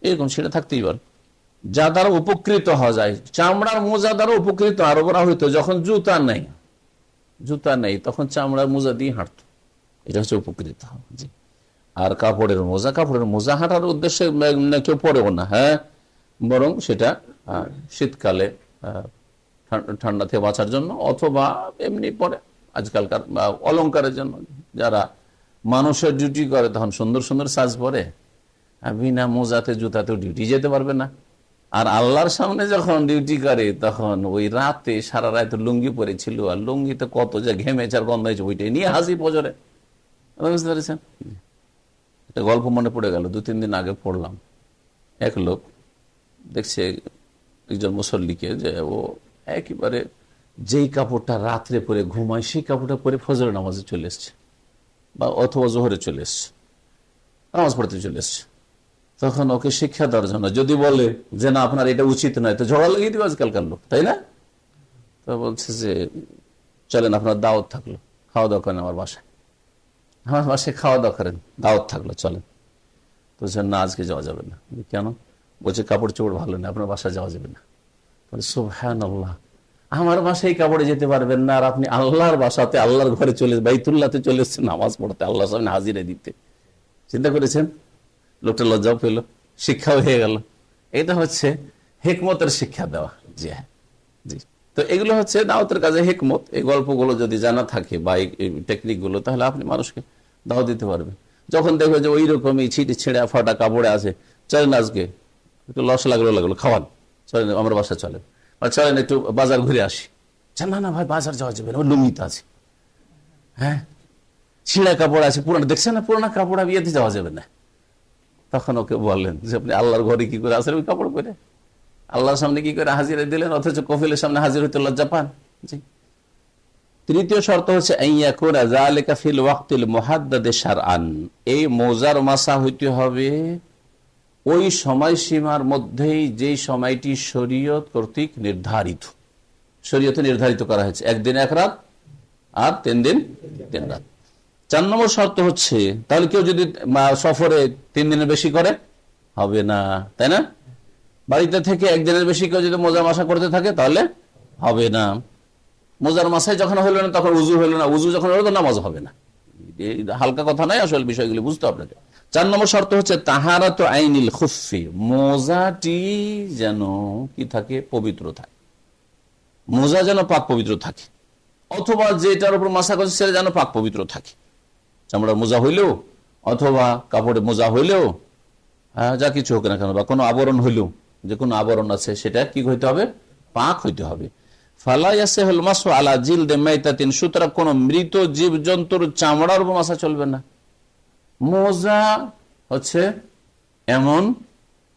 এরকম ছিঁড়া থাকতেই পারে, যা দ্বারা উপকৃত হওয়া যায়। চামড়ার মোজা দ্বারা উপকৃত আরো করা হইতো যখন জুতা নেই তখন চামড়ার মোজা দিয়ে হাঁটতো, এটা হচ্ছে উপকৃত হওয়া। জি। আর কাপড়ের মোজা হাঁটার উদ্দেশ্যে কেউ পরেও না, হ্যাঁ, বরং সেটা শীতকালে ঠান্ডা থেকে বাঁচার জন্য, অথবা এমনি পরে আজকালকার অলংকারের জন্য। যারা মানুষের ডিউটি করে তখন সুন্দর সুন্দর সাজ পরে, বিনা মোজাতে জুতাতেও ডিউটি যেতে পারবে না। আর আল্লাহর সামনে যখন ডিউটি করে তখন ওই রাতে সারা রাত লুঙ্গি পরেছিল, আর লুঙ্গিতে কত যে ঘেমেছে আর গন্ধ হয়েছে, ওইটাই নিয়ে হাসি পজরে। বুঝতে পেরেছেন? একটা গল্প মনে পড়ে গেল, 2-3 দিন আগে পড়লাম। এক লোক দেখছে একজন মুসল্লিকে যে ও একেবারে যেই কাপড়টা রাত্রে পরে ঘুমায় সেই কাপড়টা পরে ফজরের নামাজে চলে এসছে, বা অথবা জোহরে চলে এসছে, নামাজ পড়তে চলে এসছে। তখন ওকে শিক্ষা দেওয়ার জন্য যদি বলে যে না আপনার এটা উচিত নয়, তো ঝগড়া লাগিয়ে দিবে আজকালকার লোক, তাই না? তো বলছে যে চলেন আপনার দাওয়াত থাকলো, খাওয়া দাওয়া করেন আমার বাসায় খাওয়া দাওয়া করেন, দাওয়াত থাকলো, চলেন। তো না, আজকে যাওয়া যাবে না। কেন? বলছে কাপড় চোপড় ভালো না, আপনার বাসায় যাওয়া যাবে না। সুবহানাল্লাহ, আমার বাসায় কাপড়ে যেতে পারবেন না, আর আপনি আল্লাহর বাসাতে, আল্লাহর ঘরে বাইতুল্লাহতে চলে এসছেন নামাজ পড়তে, আল্লাহর সামনে হাজিরা দিতে। চিন্তা করেছেন? লোকটা লজ্জাও পেল, শিক্ষাও হয়ে গেল। এটা হচ্ছে হিকমতের শিক্ষা দেওয়া। জি হ্যাঁ, জি। তো এগুলো হচ্ছে দাওয়াতের কাজে হিকমত। এই গল্পগুলো যদি জানা থাকে বা এই টেকনিক গুলো, তাহলে আপনি মানুষকে দাওয়াত দিতে পারবেন। যখন দেখবে যে ওই রকমই ছিঁড়া ফাটা কাপড়ে আছে, চলেন আজকে একটু লস লাগলো খাওয়ান, চলেন আমার বাসায় চলেন, বা চলেন একটু বাজার ঘুরে আসি। না ভাই, বাজার যাওয়া যাবে না, লুঙ্গিতে আছে, হ্যাঁ, ছিঁড়া কাপড় আছে, পুরানো দেখছেন না, পুরানো কাপড় বিয়েতে যাওয়া যাবে না। তখন ওকে বললেন যে আপনি আল্লাহর ঘরে কি করে আসেন ওই কাপড় পরে, আল্লাহর সামনে কি করে হাজিরা দিলেন, অথচ কফিলের সামনে হাজির হইতে লজ্জা পান। জি। তৃতীয় শর্ত হচ্ছে এই মোজার মাসা হইতে হবে ওই সময়সীমার মধ্যেই, যেই সময়টি শরীয়ত কর্তৃক নির্ধারিত, শরীয়তে নির্ধারিত করা হয়েছে, 1 দিন 1 রাত আর 3 দিন 3 রাত। 4 নম্বর শর্ত হচ্ছে, তাহলে কেউ যদি সফরে 3 দিনের বেশি করে হবে না, তাই না? বাড়িতে থেকে 1 দিনের বেশি কেউ যদি মোজার মাসা করতে থাকে তাহলে হবে না। মোজার মাসায় যখন হলো না তখন উজু হলো না, উজু যখন হলো তো নামাজ হবে না। হালকা কথা নাই, আসলে বিষয়গুলি বুঝতে আপনাকে। 4 নম্বর শর্ত হচ্ছে তাহারাতু আইনিল খুফফি, মোজাটি যেন কি থাকে, পবিত্র থাকে, মোজা যেন পাক পবিত্র থাকে, অথবা যেটার উপর মাসা করছে সেটা যেন পাক পবিত্র থাকে। চামড়ার মোজা হইলেও অথবা কাপড়ের মোজা হইলেও, যা কিছু হোক না কেন, বা কোনো আবরণ হইলেও, যে কোনো আবরণ আছে সেটা কি হইতে হবে, পাক হইতে হবে। ফালা ইয়াসিহুল মাসু আলা জিলদি মাইতাতিন, সুতরাং কোন মৃত জীবজন্তুর চামড়ার উপর মাসা চলবে না। মোজা হচ্ছে এমন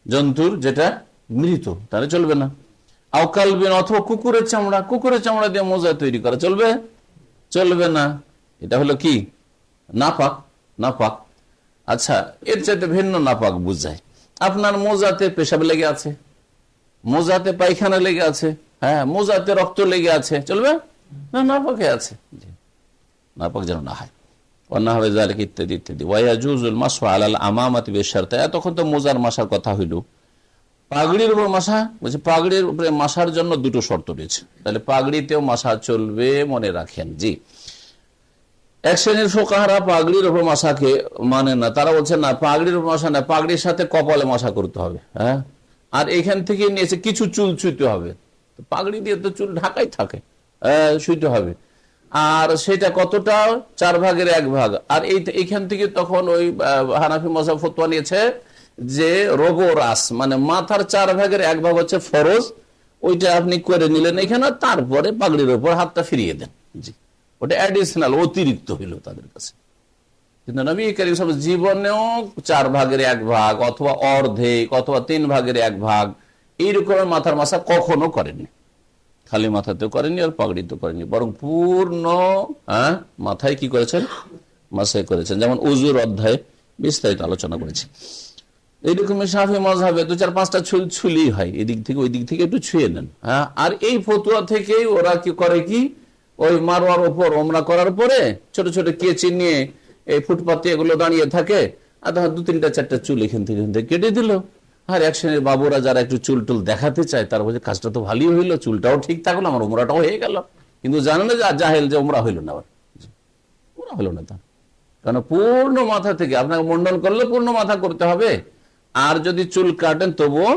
জন্তুর যেটা মৃত, তাহলে চলবে না। আওকালবিন, অথবা কুকুরের চামড়া দিয়ে মোজা তৈরি করা চলবে না। এটা হলো কি, নাপাক। আচ্ছা, এর চাইতে ভিন্ন নাপাক বুঝায়, আপনার মোজাতে পেশাব লেগে আছে, মোজাতে পায়খানা লেগে আছে, হ্যাঁ, মোজাতে রক্ত লেগে আছে, চলবে না? নাপাকে আছে, নাপাক যেন না হয়, অন্যা হবে জালিক ইত্যাদি ইত্যাদি। ওয়ায়াজুজুল মাসহু আলাল আমামাতি বিশারত, তখন তো মোজার মাসার কথা হইল। পাগড়ির উপর মাসা বলছে, পাগড়ির উপরে মাসার জন্য 2টো শর্ত রয়েছে, তাহলে পাগড়িতেও মাসা চলবে, মনে রাখেন। জি। এক শ্রেণীর ফুকাহারা পাগড়ির উপর মাসাকে মানে না, তারা বলছে না, পাগড়ির উপর মাসা না, পাগড়ির সাথে কপালে মাসা করতে হবে, হ্যাঁ, আর এখান থেকে নিয়েছে কিছু চুল ছুঁতে হবে, পাগড়ি দিয়ে তো চুল ঢাকাই থাকে, শুইতে হবে, আর সেটা কতটা, 4 ভাগের 1 ভাগ। আর এইখান থেকে তখন ওই হানাফি মাযহাব ফতোয়া নিয়েছে যে রোগ রাস, মানে মাথার 4 ভাগের 1 ভাগ হচ্ছে ফরজ, ওইটা আপনি করে নিলেন এখানে, তারপরে পাগড়ির উপর হাতটা ফিরিয়ে দেন। জি, ওটা অ্যাডিশনাল, অতিরিক্ত হইল তাদের কাছে। কিন্তু নবী করিম সাল্লাল্লাহু আলাইহি ওয়াসাল্লাম জীবনেও 4 ভাগের 1 ভাগ অথবা অর্ধেক অথবা 3 ভাগের 1 ভাগ এইরকম মাথার মাসা কখনো করেননি, খালি মাথাতেও করেনি আর পাগড়িতেও করেনি, বরং পূর্ণ মাথায় কি করেছেন, মাসাই করেছেন, যেমন উজুর অধ্যায়ে বিস্তারিত আলোচনা করেছি। এইরকম শাফি মাযহাবে 2-4-5টা চুল ছুলেই হয়, এদিক থেকে ওই দিক থেকে একটু ছুঁয়ে নেন। হ্যাঁ, আর এই ফতুয়া থেকেই ওরা কি করে, কি ওই মারওয়ার ওপর ওমরা করার পরে ছোট ছোট কেচি নিয়ে এই ফুটপাতে এগুলো দাঁড়িয়ে থাকে, আর তখন 2-3-4টা চুল এখান থেকে কেটে দিল। আর এক শ্রেণীর বাবুরা যারা একটু চুল টুল দেখাতে চায়, তার বলছে কাজটা তো ভালোই হইলো, চুলটাও ঠিক থাকলো, আমার উমরাটাও হয়ে গেল। কিন্তু জানে না যে জাহেল যে উমরা হইল না, আবার উমরা হইল না তার, কারণ পূর্ণ মাথা থেকে আপনাকে মন্ডন করলে পূর্ণ মাথা করতে হবে। আর যদি চুল কাটেন তবুও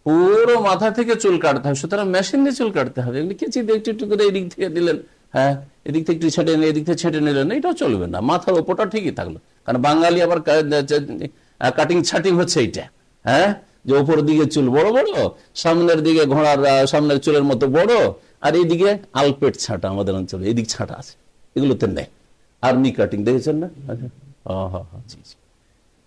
পুরো মাথা থেকে চুল কাটতে হবে। সুতরাং মেশিন দিয়ে চুল কাটতে হবে। এমনি কেচি দিয়ে একটু একটু করে এদিক থেকে দিলেন, হ্যাঁ এদিক থেকে একটু ছেটে নিলেন, এদিক থেকে ছেটে নিলেন, এটাও চলবে না। মাথার ওপরটা ঠিকই থাকলো, কারণ বাঙালি আবার কাটিং ছাটিং হচ্ছে এইটা, হ্যাঁ, যে ওপর দিকে চুল বড় বড়, সামনের দিকে ঘোড়ার সামনের চুলের মতো বড়, আর এইদিকে আলপেট ছাটা আমাদের অঞ্চলে এদিক ছাটা আছে, এগুলোতে নেই। আর্মি কাটিং দেখেছেন না?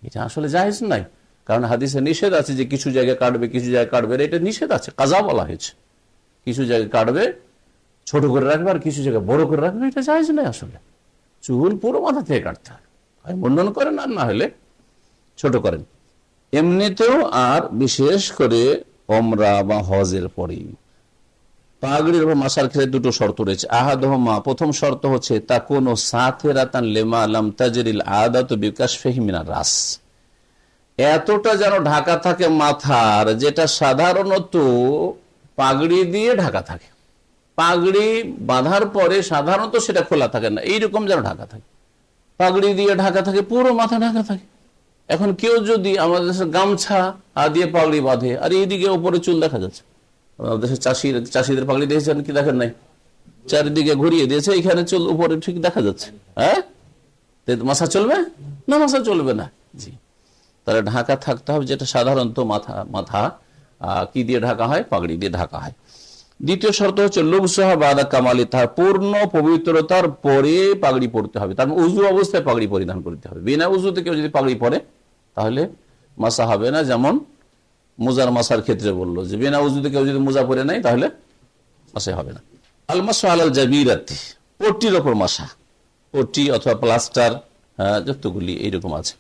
এটা আসলে জায়েজ নাই, কারণ হাদিসে নিষেধ আছে যে কিছু জায়গায় কাটবে কিছু জায়গায় কাটবে, এটা নিষেধ আছে, কাজা বলা হয়েছে। কিছু জায়গায় কাটবে ছোট করে রাখবে আর কিছু জায়গায় বড় করে রাখবে, এটা জায়েজ নাই। আসলে চুল পুরো মাথা থেকে কাটতে হয়, হয় মুন্ডন করেন আর না হলে ছোট করেন। এমনিতেও আর বিশেষ করে ওমরা বা হজের পরে পাগড়ির উপর মাসার ক্ষেত্রে দুটো শর্ত রয়েছে। আহাদহুমা, প্রথম শর্ত হচ্ছে তাকুনু সাতিরাতান লিমা লাম তাজরিল আদাতু বিকাশফিহি মিনার রাস, এতটা যেন ঢাকা থাকে মাথার, যেটা সাধারণত পাগড়ি দিয়ে ঢাকা থাকে। পাগড়ি বাঁধার পরে সাধারণত সেটা খোলা থাকে না, এইরকম যেন ঢাকা থাকে, পাগড়ি দিয়ে ঢাকা থাকে, পুরো মাথা ঢাকা থাকে। এখন কেউ যদি আমাদের দেশে গামছা দিয়ে পাগড়ি বাঁধে, আর এইদিকে উপরে চুল দেখা যাচ্ছে, আমাদের দেশে চাষিদের পাগড়ি দেখেছেন কি দেখেন নাই, চারিদিকে ঘুরিয়ে দিয়েছে, এখানে চুল উপরে ঠিক দেখা যাচ্ছে, হ্যাঁ, মাথা চলবে না? মাথা চলবে না, জি। তাহলে ঢাকা থাকতে হবে, যেটা সাধারণত মাথা কি দিয়ে ঢাকা হয়, পাগড়ি দিয়ে ঢাকা হয়। দ্বিতীয় শর্ত হচ্ছে লুবসুহা বাদা কামালি, তার পূর্ণ পবিত্রতার পরে পাগড়ি পরতে হবে। তার উজু অবস্থায় পাগড়ি পরিধান করতে হবে। বিনা উজুতে কেউ যদি পাগড়ি পরে তাহলে মাসা হবে না, যেমন মোজার মাসার ক্ষেত্রে বললো যে বিনা উজুতে কেউ যদি মোজা পরে নাই তাহলে মাসা হবে না। আল মাসা আলাল জাবিরাতি, পট্টির ওপর মাসা, পট্টি অথবা প্লাস্টার, যতগুলি এইরকম আছে।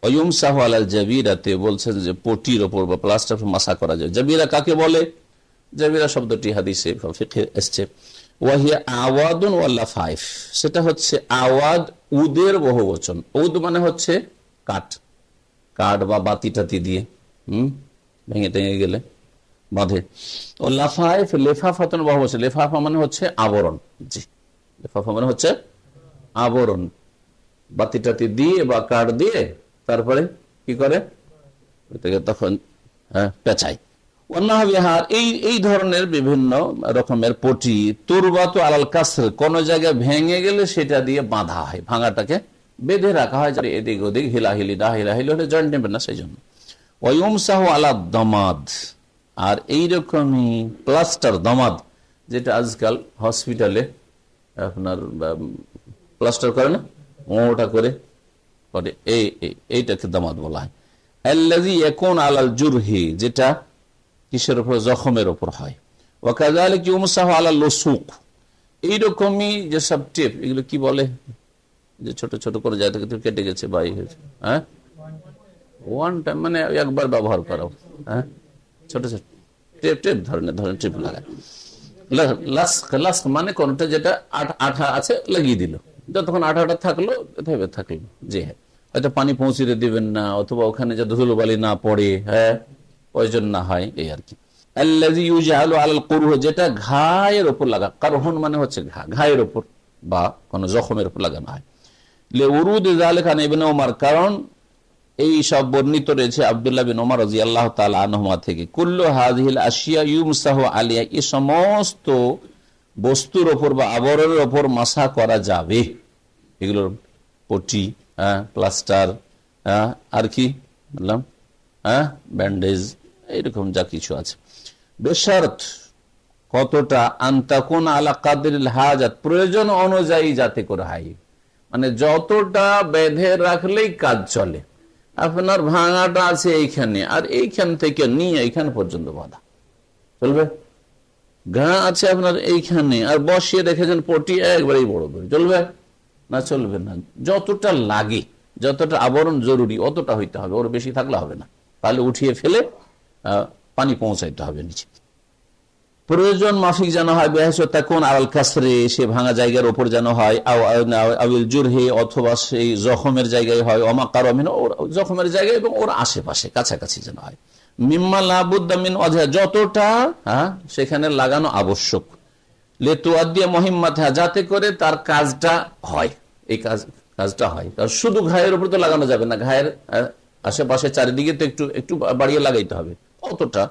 ওয়ুমসাহু আলাল জাবিরাতে বলছেন যে পট্টির ওপর বা প্লাস্টার মাসা করা যায়। জাবিরা কাকে বলে? জাবিরা শব্দটি হাদিসে ফিকহে এসেছে, ওয়াহিয়া আওয়াদুন ওয়া লাফাইফ, সেটা হচ্ছে আওয়াদ, উদের বহুবচন। উদ মানে হচ্ছে কাঠ, কাঠ বা বাতি টাতি দিয়ে ভেঙে টেঙে গেলে বাঁধে। ও লাফাইফ, লেফাফাতুন বহুবচন, লেফাফা মানে হচ্ছে আবরণ, জি, লেফাফা মানে হচ্ছে আবরণ, বাতি টাতি দিয়ে বা কাঠ দিয়ে তারপরে কি করে তখন পেঁচায়। এই ধরনের বিভিন্ন রকমের পটি, তুরবাতু আলাল কাসর, কোন জায়গায় ভেঙে গেলে সেটা দিয়ে বাঁধা হয়, ভাঙাটাকে বেঁধে রাখা হয়, এদিক ওদিক হিলাহিলি না হিলাহিলি হলে জয়েন্ট নেবে না, সেই জন্য। ওয়ুমসাহু আলা দামাদ, আর এইরকমই প্লাস্টার, দামাদ যেটা আজকাল হসপিটালে আপনার প্লাস্টার করে না, মোটা করে করে, এইটাকে দামাদ বলা হয়। আল্লাযী ইয়াকুন আলাল জুরহি, যেটা কিসের উপর, জখমের উপর হয়। ওয়াকাযালিকা ইউমসাহু আলাল লুসুক, এইরকমই যেসব টেপ, এগুলো কি বলে, যে ছোট ছোট করে যায় থেকে কেটে গেছে বা হয়েছে, হ্যাঁ, ওয়ান টাইম মানে একবার ব্যবহার করা, হ্যাঁ, ছোট ছোট টেপ ধরনের টেপ লাগায়। লাস্ক মানে কোনটা যেটা আঠা আছে লাগিয়ে দিল, যতক্ষণ আঠাটা থাকলো থাকলো, জি হ্যাঁ, হয়তো পানি পৌঁছে দিবেন না, অথবা ওখানে যাতে ধুলোবালি না পড়ে, হ্যাঁ, প্রয়োজন না হয়, এই আর কি। আল্লাযী ইউজআলু আলাল কুরহ, যেটা ঘায়ের উপর লাগা, কারহুন মানে হচ্ছে ঘায়ের উপর বা কোন জখমের উপর লাগানো হয়। লিউরুদ যালিকা আন ইবনে ওমর, কারণ এই সব বর্ণিত রয়েছে আব্দুল্লাহ বিন ওমর রাদিয়াল্লাহু তাআলা আনহুমা থেকে। কুল্লু হাযিহিল আশিয়া ইউমসাহু আলাইহা, এই সমস্ত বস্তুর উপর বা আবরণের উপর মাসা করা যাবে, এগুলোর পটি, প্লাস্টার, আর কি বললাম, ব্যান্ডেজ, এইরকম যা কিছু আছে। বেশারত, কতটা, আনতাকুন আলা কাদরিল হাজাত, প্রয়োজন অনুযায়ী যাতে করে হয়, মানে যতটা বেঁধে রাখলেই কাজ চলে। আপনার ভাঙাটা আছে এইখানে, আর এইখান থেকে নিয়ে এইখান পর্যন্ত বাঁধা চলবে। ঘা আছে আপনার এইখানে, আর বসিয়ে রেখেছেন পটি একবারেই বড় করে, চলবে না? চলবে না। যতটা লাগে, যতটা আবরণ জরুরি অতটা হইতে হবে, ওর বেশি থাকলে হবে না। তাহলে উঠিয়ে ফেলে পানি পৌঁছাইতে হবে নিচে। প্রয়োজন মাফিক যেন হয়, কোন আল কাসরে, সে ভাঙা জায়গার ওপর যেন হয়, আউল জুরহে, অথবা সেই জখমের জায়গায় হয়, অমাকার জখমের জায়গায় এবং ওর আশেপাশে কাছাকাছি যেন হয়। মিম্মা লাবুদ্দামিন অজহা, যতটা সেখানে লাগানো আবশ্যক, লেতুয়াদ্দিয়া মহিম্মাথা, যাতে করে তার কাজটা হয়, এই কাজটা হয়। শুধু ঘায়ের উপর তো লাগানো যাবে না, ঘায়ের আশেপাশে চারিদিকে তো একটু একটু বাড়িয়ে লাগাইতে হবে, অতটা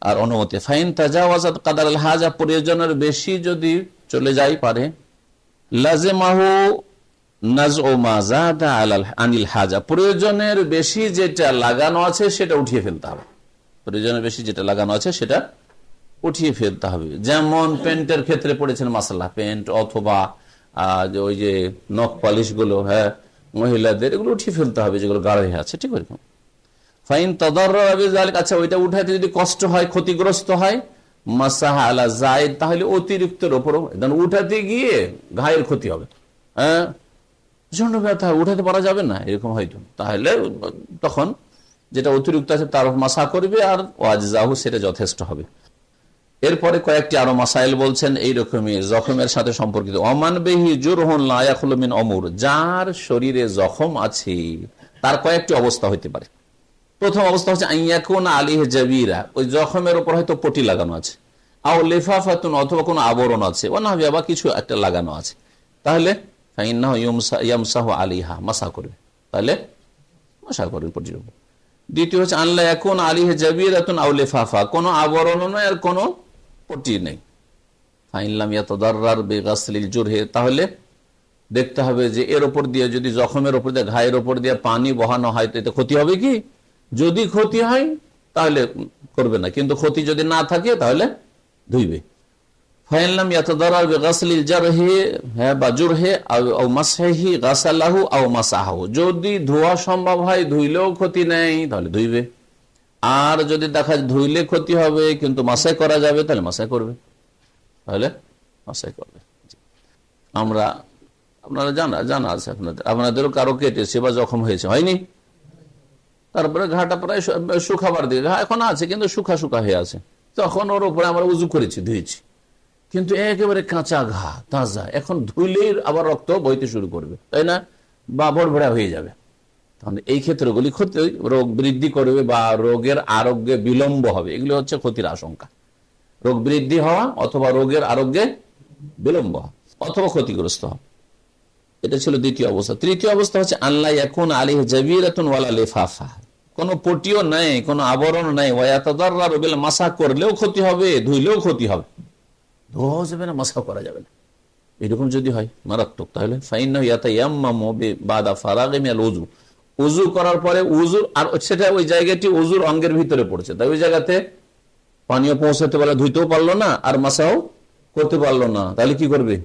আর অনুমতি। ফাইন তাজাওয়াজাত কাদার আল হাজা, প্রয়োজনের বেশি যদি চলে যায় পারে, লাজেমাহু নাজউ মা যাদা আনিল হাজা, প্রয়োজনের বেশি যেটা লাগানো আছে সেটা উঠিয়ে ফেলতে হবে, প্রয়োজনের বেশি যেটা লাগানো আছে সেটা উঠিয়ে ফেলতে হবে। যেমন পেন্টের ক্ষেত্রে পড়েছেন মাসালা, পেন্ট অথবা ওই যে নখ পালিশ গুলো, হ্যাঁ মহিলাদের, এগুলো উঠিয়ে ফেলতে হবে যেগুলো গাঢ় আছে, ঠিক আছে। ফাইন তাদাররাবিযালিক, আচ্ছা ওইটা উঠাইতে যদি কষ্ট হয়, ক্ষতিগ্রস্ত হয়, মাসাহা আলা যায়েদ, তাহলে অতিরিক্তের উপর, উঠাতে গিয়ে ঘায়ের ক্ষতি হবে, হ্যাঁ প্রচন্ড ব্যথা, উঠাতে পারা যাবে না এরকম হয়তো, তাহলে তখন যেটা অতিরিক্ত আছে তার মাসা করবে, আর ওয়াজজাহু, সেটা যথেষ্ট হবে। এরপরে কয়েকটি আরো মাসাইল বলছেন এইরকমই জখমের সাথে সম্পর্কিত। ওমান বিহি জুরহুন লা ইয়াখলু মিন উমুর, যার শরীরে জখম আছে তার কয়েকটি অবস্থা হইতে পারে। প্রথম অবস্থা হচ্ছে আইয়াকুন আলিহি জাবিরা, ওই জখমের উপর হয়তো পটি লাগানো আছে, আও লিফাফাতুন, অথবা কোনো আবরণ আছে, ও না বা কিছু একটা লাগানো আছে, তাহলে ফাইন্নাহু ইয়ামসাহু আলিহা, মাসা করবে, তাহলে মাসা করবে পটির উপর। দ্বিতীয় হচ্ছে আল্লাহ ইয়াকুন আলিহি জাবিরাতুন আও লিফাফা, কোনো আবরণ নয় আর কোনো পটি নেই। ফাইন লাম ইয়াতাদাররার বিগাসলিল জুরহি, তাহলে দেখতে হবে যে এর উপর দিয়ে যদি জখমের উপর দিয়ে, ঘায়ের উপর দিয়ে পানি বহানো হয় তো এতে ক্ষতি হবে কি? যদি ক্ষতি হয় তাহলে করবে না, কিন্তু ক্ষতি যদি না থাকে তাহলে ধুইবে। ফাইন লাম ইয়াতাদাররার বিগাসলিল জারহি বা জুরহি আও মাসহি গাসালাহু আও মাসাহু, যদি ধোয়া সম্ভব হয়, ধুইলেও ক্ষতি নেই তাহলে ধুইবে, আর যদি দেখা ধুইলে ক্ষতি হবে কিন্তু মাসাই করা যাবে তাহলে মাসাই করবে, তাহলে মাসাই করবে। আমরা আপনারা জানা আছে আপনাদেরও কারো কেটেছে বা জখম হয়েছে, হয়নি? তারপরে ঘাটা প্রায় শুকাবার দিকে, ঘা এখন আছে কিন্তু শুকা হয়ে আছে, তখন ওর উপরে আমরা উজু করেছি, ধুয়েছি, কিন্তু একেবারে কাঁচা ঘা, তাজা, এখন ধুইলেই আবার রক্ত বইতে শুরু করবে, তাই না, বা বড়ভরা হয়ে যাবে, তাহলে এই ক্ষেত্রগুলি ক্ষতি, রোগ বৃদ্ধি করবে বা রোগের আরোগ্যে বিলম্ব হবে, এগুলি হচ্ছে ক্ষতির আশঙ্কা। রোগ বৃদ্ধি হওয়া অথবা রোগের আরোগ্যে বিলম্ব হওয়া অথবা ক্ষতিগ্রস্ত হওয়া, এটা ছিল দ্বিতীয় অবস্থা। তৃতীয় অবস্থা হচ্ছে আল্লাহ ইয়াকুন আলাইহি জাবিরাতুন ওয়ালা লিফাফা, কোনো পটিও নাই, কোনো আবরণ নাই, ওয়ায়াতাদাররারু বিল মাসা, করলেও ক্ষতি হবে, ধুইলেও ক্ষতি হবে, ধোয়া যাবে না, মাসা করা যাবে না, এরকম যদি হয় মারাত্মক, তাহলে ফাইন্নাহু ইয়াতায়াম্মামু বাদা ফারাগি মিনাল উযু, উযু করার পরে উযুর, আর সেটা ওই জায়গাটি উযুর অঙ্গের ভিতরে পড়েছে, তাই ওই জায়গাতে পানিও পৌঁছাতে পারলো, ধুইতেও পারলো না আর মাসাও করতে পারলো না, তাহলে কি করবে?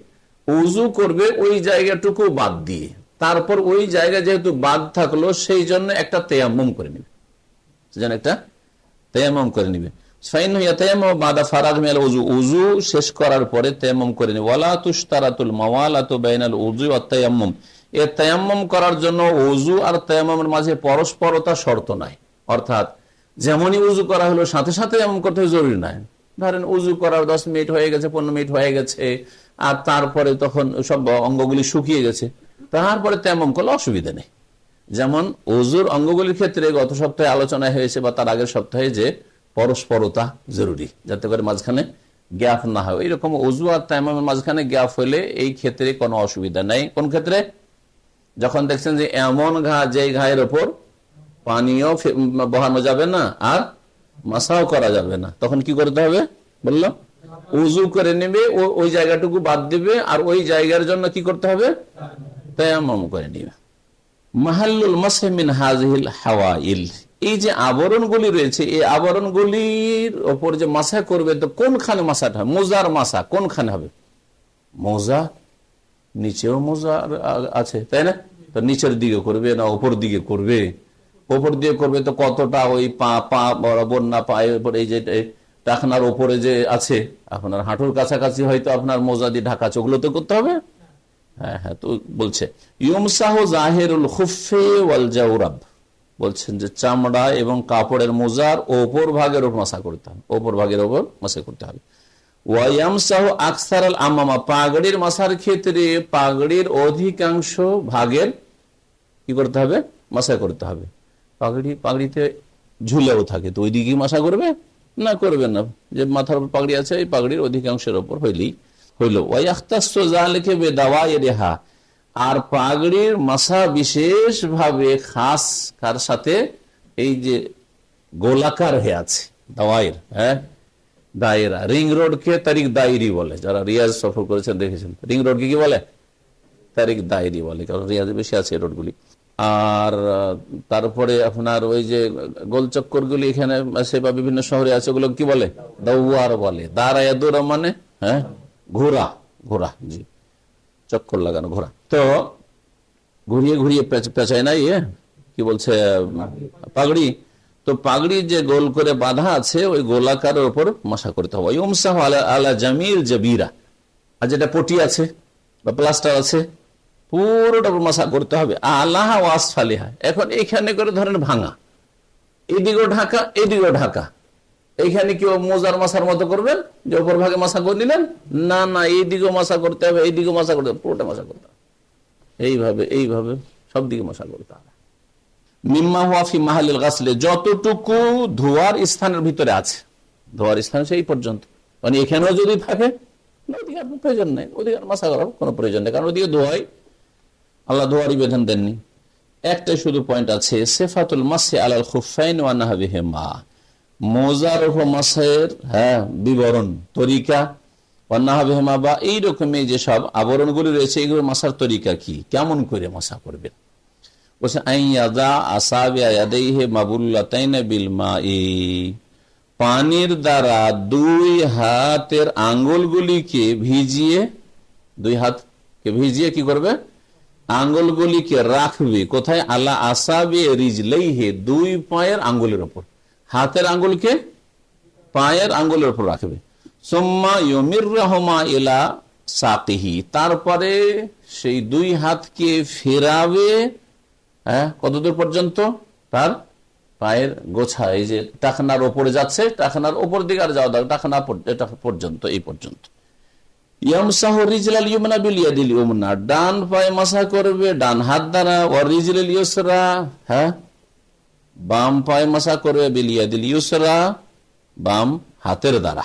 উযু করবে ওই জায়গাটুকু বাদ দিয়ে, তারপর ওই জায়গা যেহেতু বাদ থাকলো সেই জন্য একটা তায়াম্মুম করে নিবে, সেজন্য একটা তায়াম্মুম করে নিবে। উযু শেষ করার পরে তায়াম্মুম করে নিবে। ওয়ালা তুশতারাতুল মাওয়ালাতু বাইনাল উযু ওয়াত তায়াম্মুম, এই তায়াম্মুম করার জন্য উযু আর তায়াম্মুমের মাঝে পরস্পরতা শর্ত নাই, অর্থাৎ যেমনই উযু করা হলো সাথে সাথে এমন করতে জরুরি নাই। ধরেন উযু করার 10 মিনিট হয়ে গেছে, 15 মিনিট হয়ে গেছে, আর তারপরে তখন সব অঙ্গগুলি শুকিয়ে গেছে, তারপরে তায়াম্মুম করলে অসুবিধা নেই। যেমন উযুর অঙ্গগুলির ক্ষেত্রে গত সপ্তাহে আলোচনা হয়েছে বা তার আগের সপ্তাহে যে পরস্পরতা জরুরি, যাতে করে মাঝখানে গ্যাপ না হয়, এইরকম উযু আর তায়াম্মুমের মাঝখানে গ্যাপ হলে এই ক্ষেত্রে কোনো অসুবিধা নাই। কোন ক্ষেত্রে? যখন দেখছেন যে এমন ঘা, যেই ঘায়ের ওপর পানিও বহানো যাবে না আর মাসাও করা যাবে না, তখন কি করতে হবে বললো? উযু করে নেবে, ওই জায়গাটুকু বাদ দিবে, আর ওই জায়গার জন্য কি করতে হবে? তায়াম্মুম করে নিবে। মাহাল্লুল মাসহি মিন হাযিহিল হাওয়াইল, এই যে আবরণগুলি রয়েছে, এই আবরণগুলির ওপর যে মাসা করবে, তো কোনখানে মাসাটা হবে? মোজার মাসা কোনখানে হবে? মোজা, নিচেও মোজা আছে তাই না, তো নিচের দিকে করবে না উপর দিকে করবে? উপর দিয়ে করবে তো কতটা, ওই পা বরাবর না, পায়ের উপর এই যে টাকনার উপরে যে আছে আপনার হাঁটুর কাছাকাছি হয়তো আপনার মোজা দিয়ে ঢাকা, ওগুলো তো করতে হবে। হ্যাঁ, তো বলছে ইউমসাহু জাহিরুল খুফফি ওয়াল জাওরাব, বলছেন যে চামড়া এবং কাপড়ের মোজার ওপর ভাগের ওপর মাসা করতে হবে, ওপর ভাগের ওপর মাসা করতে হবে। ওয়ায়ামসাহু আকসার আল আমামা, পাগড়ির মাসার ক্ষেত্রে পাগড়ির অধিকাংশ ভাগের কি করতে হবে, মাসা করতে হবে। পাগড়িতে ঝুলেও থাকে তো ওই দিকে মাসা করবে না, করবে না, যে মাথার উপর পাগড়ি আছে এই পাগড়ির অধিকাংশের ওপর হইলেই হইল। ওয়ায়াখতাসু যালিকা বিদাওয়াইরিহা, আর পাগড়ির মাসা বিশেষ ভাবে খাস কার সাথে, এই যে গোলাকার হয়ে আছে দাওয়াইর, হ্যাঁ দায়রা, রিং রোডকে তারিক দায়রি বলে, যারা রিয়াজ সফর করেছেন দেখেছেন, রিং রোডকে কি বলে, তারিক দায়রি বলে, কারণ রিয়াজে বেশি আছে এই রোডগুলি। আর তারপরে আপনার ওই যে গোলচক্কর গুলি এখানে আছে বা বিভিন্ন শহরে আছে, ওগুলো কি বলে, দাওয়ার বলে। দাঁড়ায় দৌড়া মানে হ্যাঁ ঘোরা, ঘোরা, জি চক্কর লাগানো ঘোরা। তো ঘুরিয়ে ঘুরিয়ে পেঁচায় নাই কি বলছে পাগড়ি, তো পাগড়ি যে গোল করে বাঁধা আছে ওই গোলাকারের উপর মাসা করতে হবে। ইউমসাহু আলা জামিল জাবিরা, আর যেটা পটি আছে বা প্লাস্টার আছে পুরোটা মাসা করতে হবে। আলাহা ওয়াসফালিহা, এখন এখানে করে ধরেন ভাঙা, এদিকেও ঢাকা এদিকেও ঢাকা, এইখানে কেউ মোজার মাসার মতো করবেন যে ওপর ভাগে মাসা করে নিলেন, না না এইদিকেও মাসা করতে হবে এইদিকেও মাসা করতে হবে, পুরোটা মাসা করতে হবে, এইভাবে এইভাবে সব দিকে মাসা করতে হবে। মিম্মা হুয়া ফি মাহালিল গাসলে, যতটুকু ধোয়ার স্থানের ভিতরে আছে, ধোয়ার স্থান সেই পর্যন্ত, মানে এখানেও যদি থাকে ওদিকে প্রয়োজন নেই, ওদিকে মাসা করার কোনো প্রয়োজন নেই, কারণ ওদিকে ধোয়াই আল্লাহ ধোয়ারই বিধান দেননি। একটাই শুধু পয়েন্ট আছে, সিফাতুল মাসহি আলাল খুফাইন ওয়া নাহবিহিমা, মোজার উপর মাসের বিবরণ তরিকা, ওয়া নাহবিহিমা বা এইরকমই যেসব আবরণগুলি রয়েছে এগুলোর মাসার তরিকা কি, কেমন করে মাসা করবেন। বলছে আইয়াদা আসাবিয়া ইয়াদাইহি মাবুল্লাতাইন বিল মাই, পানির দ্বারা দুই হাতের আঙ্গুলগুলিকে ভিজিয়ে, দুই হাতকে ভিজিয়ে কি করবে, আঙ্গুলগুলিকে রাখবে কোথায়, আল্লাহ আসাবি রিজলাইহি, দুই পায়ের আঙ্গুলের উপর, হাতের আঙ্গুলকে পায়ের আঙ্গুলের উপর রাখবে। সুম্মা ইউমিরহুমা ইলা সাকিহি, তারপরে সেই দুই হাতকে ফেরাবে কতদূর পর্যন্ত, তার পায়ের গোছা, এই যে টাকনার ওপরে যাচ্ছে, টাকনার ওপর দিকে আর যাওয়া দাও, টাকনা পর্যন্ত, এই পর্যন্ত। ইয়ামসাহু রিজলাল ইউমনা বিল ইয়াদিল ইউমনা, ডান পায়ে মাসা করবে ডান হাত দ্বারা, ওয়া রিজলাল ইউসরা, বাম পায়ে মাসা করবে বিল ইয়াদিল ইউসরা, বাম হাতের দ্বারা।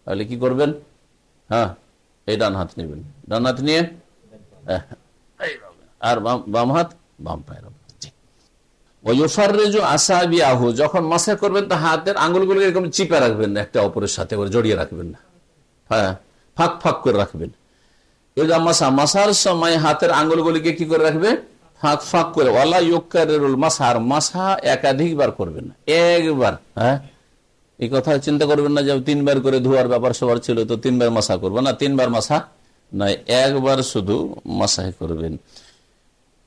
তাহলে কি করবেন, এই ডান হাত নেবেন, ডান হাত নিয়ে আর বাম হাত বাম পায়ের উপর। ওয়ায়ুফাররিজু আসাবিয়াহু, যখন মাসা করবেন তো হাতের আঙ্গুলগুলো এরকম চিপে রাখবেন না, একটা অপরের সাথে করে জড়িয়ে রাখবেন না, ফাঁক ফাঁক করে রাখবেন। এদা মাসার সময় হাতের আঙ্গুলগুলিকে কি করে রাখবে, ফাঁক ফাঁক করে। ওয়ালা ইউকাররিরুল মাসা, মাসা একাধিকবার করবেন না, একবার। এই কথা চিন্তা করবেন না যে তিনবার করে ধোয়ার ব্যাপার সবার ছিল তো তিনবার মাসা করবো না, তিনবার মাসা নয়, একবার শুধু মাসাই করবেন।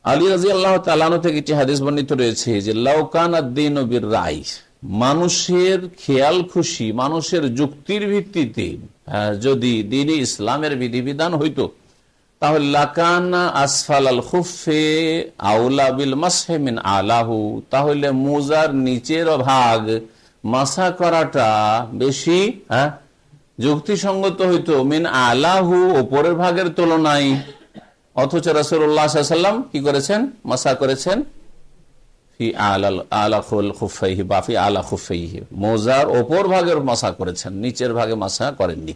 আলী রাদিয়াল্লাহু তাআলা আনহু থেকে একটি হাদিস বর্ণিত রয়েছে যে লাউ কানা দ্বীনু বির রাই, মানুষের খেয়াল খুশি, মানুষের যুক্তির ভিত্তিতে যদি দ্বীনে ইসলামের বিধিবিধান হইতো, তাহলে লাকানা আসফাল আল খুফে আউলা বিল মাসহি মিন আলাহু, তাহলে মোজার নিচের ভাগ মাসা করাটা বেশি যুক্তিসঙ্গত হইতো মিন আলাহু, ওপরের ভাগের তুলনায়। অথচ রাসূলুল্লাহ সাল্লাল্লাহু আলাইহি ওয়াসাল্লাম কি করেছেন, মাসা করেছেন ফি আলা খুফাইহি বা ফি আলা খুফাইহি, মোজার ওপর ভাগের মাসা করেছেন, নিচের ভাগে মাসা করেননি।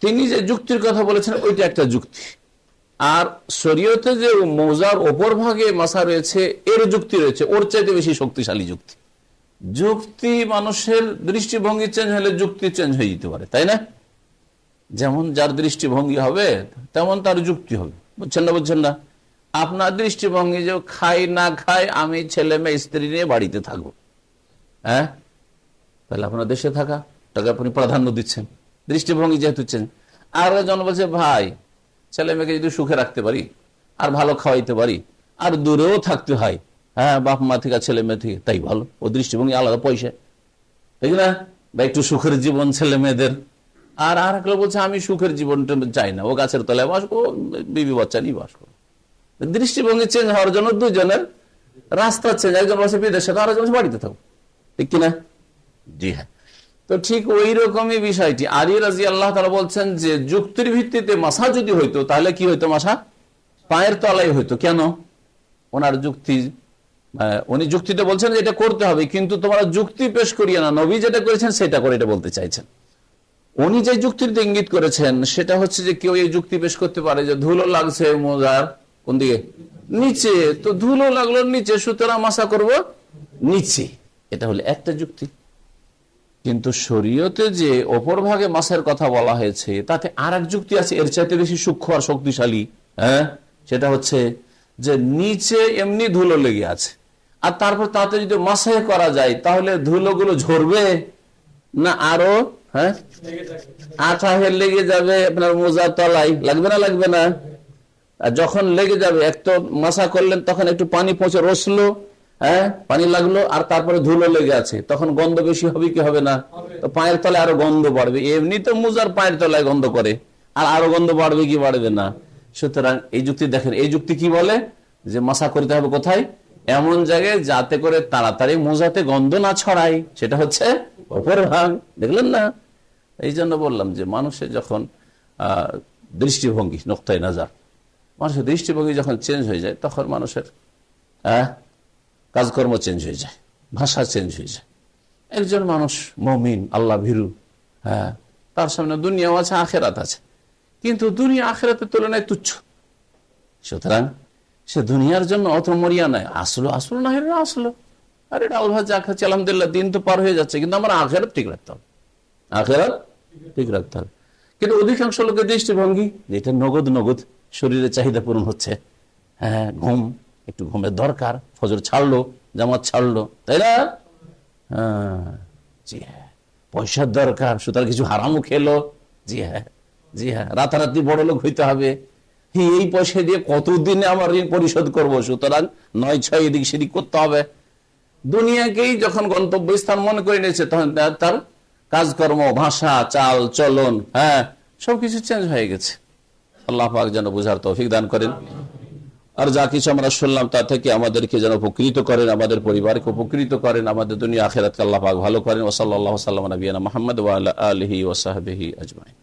তিনি যে যুক্তির কথা বলেছেন ওইটা একটা যুক্তি, আর শরীয়তে যে মোজার ওপর ভাগে মাসা রয়েছে এর যুক্তি রয়েছে, ওর চাইতে বেশি শক্তিশালী যুক্তি। যুক্তি, মানুষের দৃষ্টিভঙ্গি চেঞ্জ হলে যুক্তি চেঞ্জ হয়ে যেতে পারে, তাই না? যেমন যার দৃষ্টিভঙ্গি হবে তেমন তার যুক্তি হবে, বুঝছেন না? আপনার দৃষ্টিভঙ্গি যে খাই না খাই আমি ছেলে মেয়ে স্ত্রী নিয়ে বাড়িতে থাকবো, তাহলে আপনার দেশে থাকা টাকা আপনি প্রাধান্য দিচ্ছেন, দৃষ্টিভঙ্গি যেহেতু চেঞ্জ। আর জন বলছে ভাই ছেলে মেয়েকে যদি সুখে রাখতে পারি আর ভালো খাওয়াইতে পারি আর দূরেও থাকতে হয়, বাপ মা থেকে ছেলে মেয়ে থেকে, তাই ভালো, ও দৃষ্টিভঙ্গি আলাদা, পয়সা, ঠিক না? বা একটু সুখের জীবন ছেলে মেয়েদের। আর একলো বলছে আমি সুখের জীবনটা চাই না, ও গাছের তলায় বাস করো, বিবি বাচ্চা নিয়ে বাস করো। দৃষ্টিভঙ্গি চেঞ্জ হওয়ার জন্য দুজনের রাস্তা চেঞ্জ, একজন বসে বিদেশে, আর একজন বাড়িতে থাকো, ঠিক কিনা? জি হ্যাঁ। তো ঠিক ওই রকমই বিষয়টি আলী রাদিয়াল্লাহু তাআলা বলছেন যে যুক্তির ভিত্তিতে মাসা যদি হইতো তাহলে কি হইতো? মাসা পায়ের তলায় হইতো। কেন? ওনার যুক্তি, উনি যুক্তিতে বলছেন যে এটা করতে হবে, কিন্তু তোমরা যুক্তি পেশ করিয়ে না, নবী যেটা করেছেন সেটা করে, এটা বলতে চাইছেন। উনি যে যুক্তির ইঙ্গিত করেছেন সেটা হচ্ছে যে কেউ এই যুক্তি পেশ করতে পারে যে ধুলো লাগছে মোজার কোন দিকে? নিচে, তো ধুলো লাগলো নিচে, সুতরাং মাসা করব নিচে। এটা হলো একটা যুক্তি। কিন্তু শরীয়তে যে অপর ভাগে মাসের কথা বলা হয়েছে তাতে আর এক যুক্তি আছে, এর চাইতে বেশি সূক্ষ্ম আর শক্তিশালী। হ্যাঁ, সেটা হচ্ছে যে নিচে এমনি ধুলো লেগে আছে, আর তারপর তাতে যদি মাসাই করা যায় তাহলে ধুলোগুলো ঝরবে না আরো আঠা হয়ে লেগে যাবে আপনার মোজা তলায়? লাগবে না? লাগবে না? আর যখন লেগে যাবে, এক তো মাসা করলেন তখন একটু পানি পৌঁছে রসলো, পানি লাগলো, আর তারপরে ধুলো লেগে আছে, তখন গন্ধ বেশি হবে কি হবে না? তো পায়ের তলায় আরো গন্ধ বাড়বে। এমনি তো মোজার পায়ের তলায় গন্ধ করে, আর আরো গন্ধ বাড়বে কি বাড়বে না? সুতরাং এই যুক্তি দেখেন, এই যুক্তি কি বলে যে মাসা করতে হবে কোথায়? এমন জায়গায় যাতে করে তাড়াতাড়ি মোজাতে গন্ধ না ছড়ায়, সেটা হচ্ছে অপর ভাগ। দেখলেন না? এই জন্য বললাম যে মানুষের যখন দৃষ্টিভঙ্গি, নোক্তায় নাজার, মানুষের দৃষ্টিভঙ্গি যখন চেঞ্জ হয়ে যায় তখন মানুষের কাজকর্ম চেঞ্জ হয়ে যায়, ভাষা চেঞ্জ হয়ে যায়। একজন মানুষ মুমিন, আল্লাহ ভীরু, তার সামনে দুনিয়াও আছে, আখেরাত আছে, কিন্তু দুনিয়া আখেরাতের তুলনায় তুচ্ছ। সুতরাং সে দুনিয়ার জন্য অত মরিয়া নয়। আসলো আসলো না, এটা আসলো, আর এটা আল্লাহ যা খাচ্ছে আলহামদুলিল্লাহ, দিন তো পার হয়ে যাচ্ছে, কিন্তু আমার আখেরাত ঠিক রাখতে হবে, আখেরাত ঠিক রাখতে হবে। কিন্তু অধিকাংশ লোকের দৃষ্টিভঙ্গি যেটা নগদ নগদ শরীরের চাহিদা পূরণ হচ্ছে, ঘুম, একটু ঘুমের দরকার, ফজর ছাড়লো, জামাত ছাড়লো, তাই না? জি হ্যাঁ, পয়সার দরকার, সুতরাং কিছু হারামও খেলো, জি হ্যাঁ, জি হ্যাঁ, রাতারাতি বড় লোক হইতে হবে, এই পয়সা দিয়ে কতদিনে আমার ঋণ পরিশোধ করবো, সুতরাং 9-6 এদিক সেদিক করতে হবে। দুনিয়াকেই যখন গন্তব্যস্থান মনে করে নিয়েছে তখন তার কাজকর্ম, ভাষা, চাল চলন, সবকিছু চেঞ্জ হয়ে গেছে। আল্লাহ পাক যেন বুঝার তৌফিক দান করেন, আর যা কিছু আমরা শুনলাম তা থেকে আমাদেরকে যেন উপকৃত করেন, আমাদের পরিবারকে উপকৃত করেন, আমাদের দুনিয়া আখিরাতকে আল্লাহ পাক ভালো করেন। ওয়া সাল্লাল্লাহু আলা নবিয়িনা মুহাম্মদ ওয়া আলা আলিহি ওয়া সাহবিহি আজমাইন।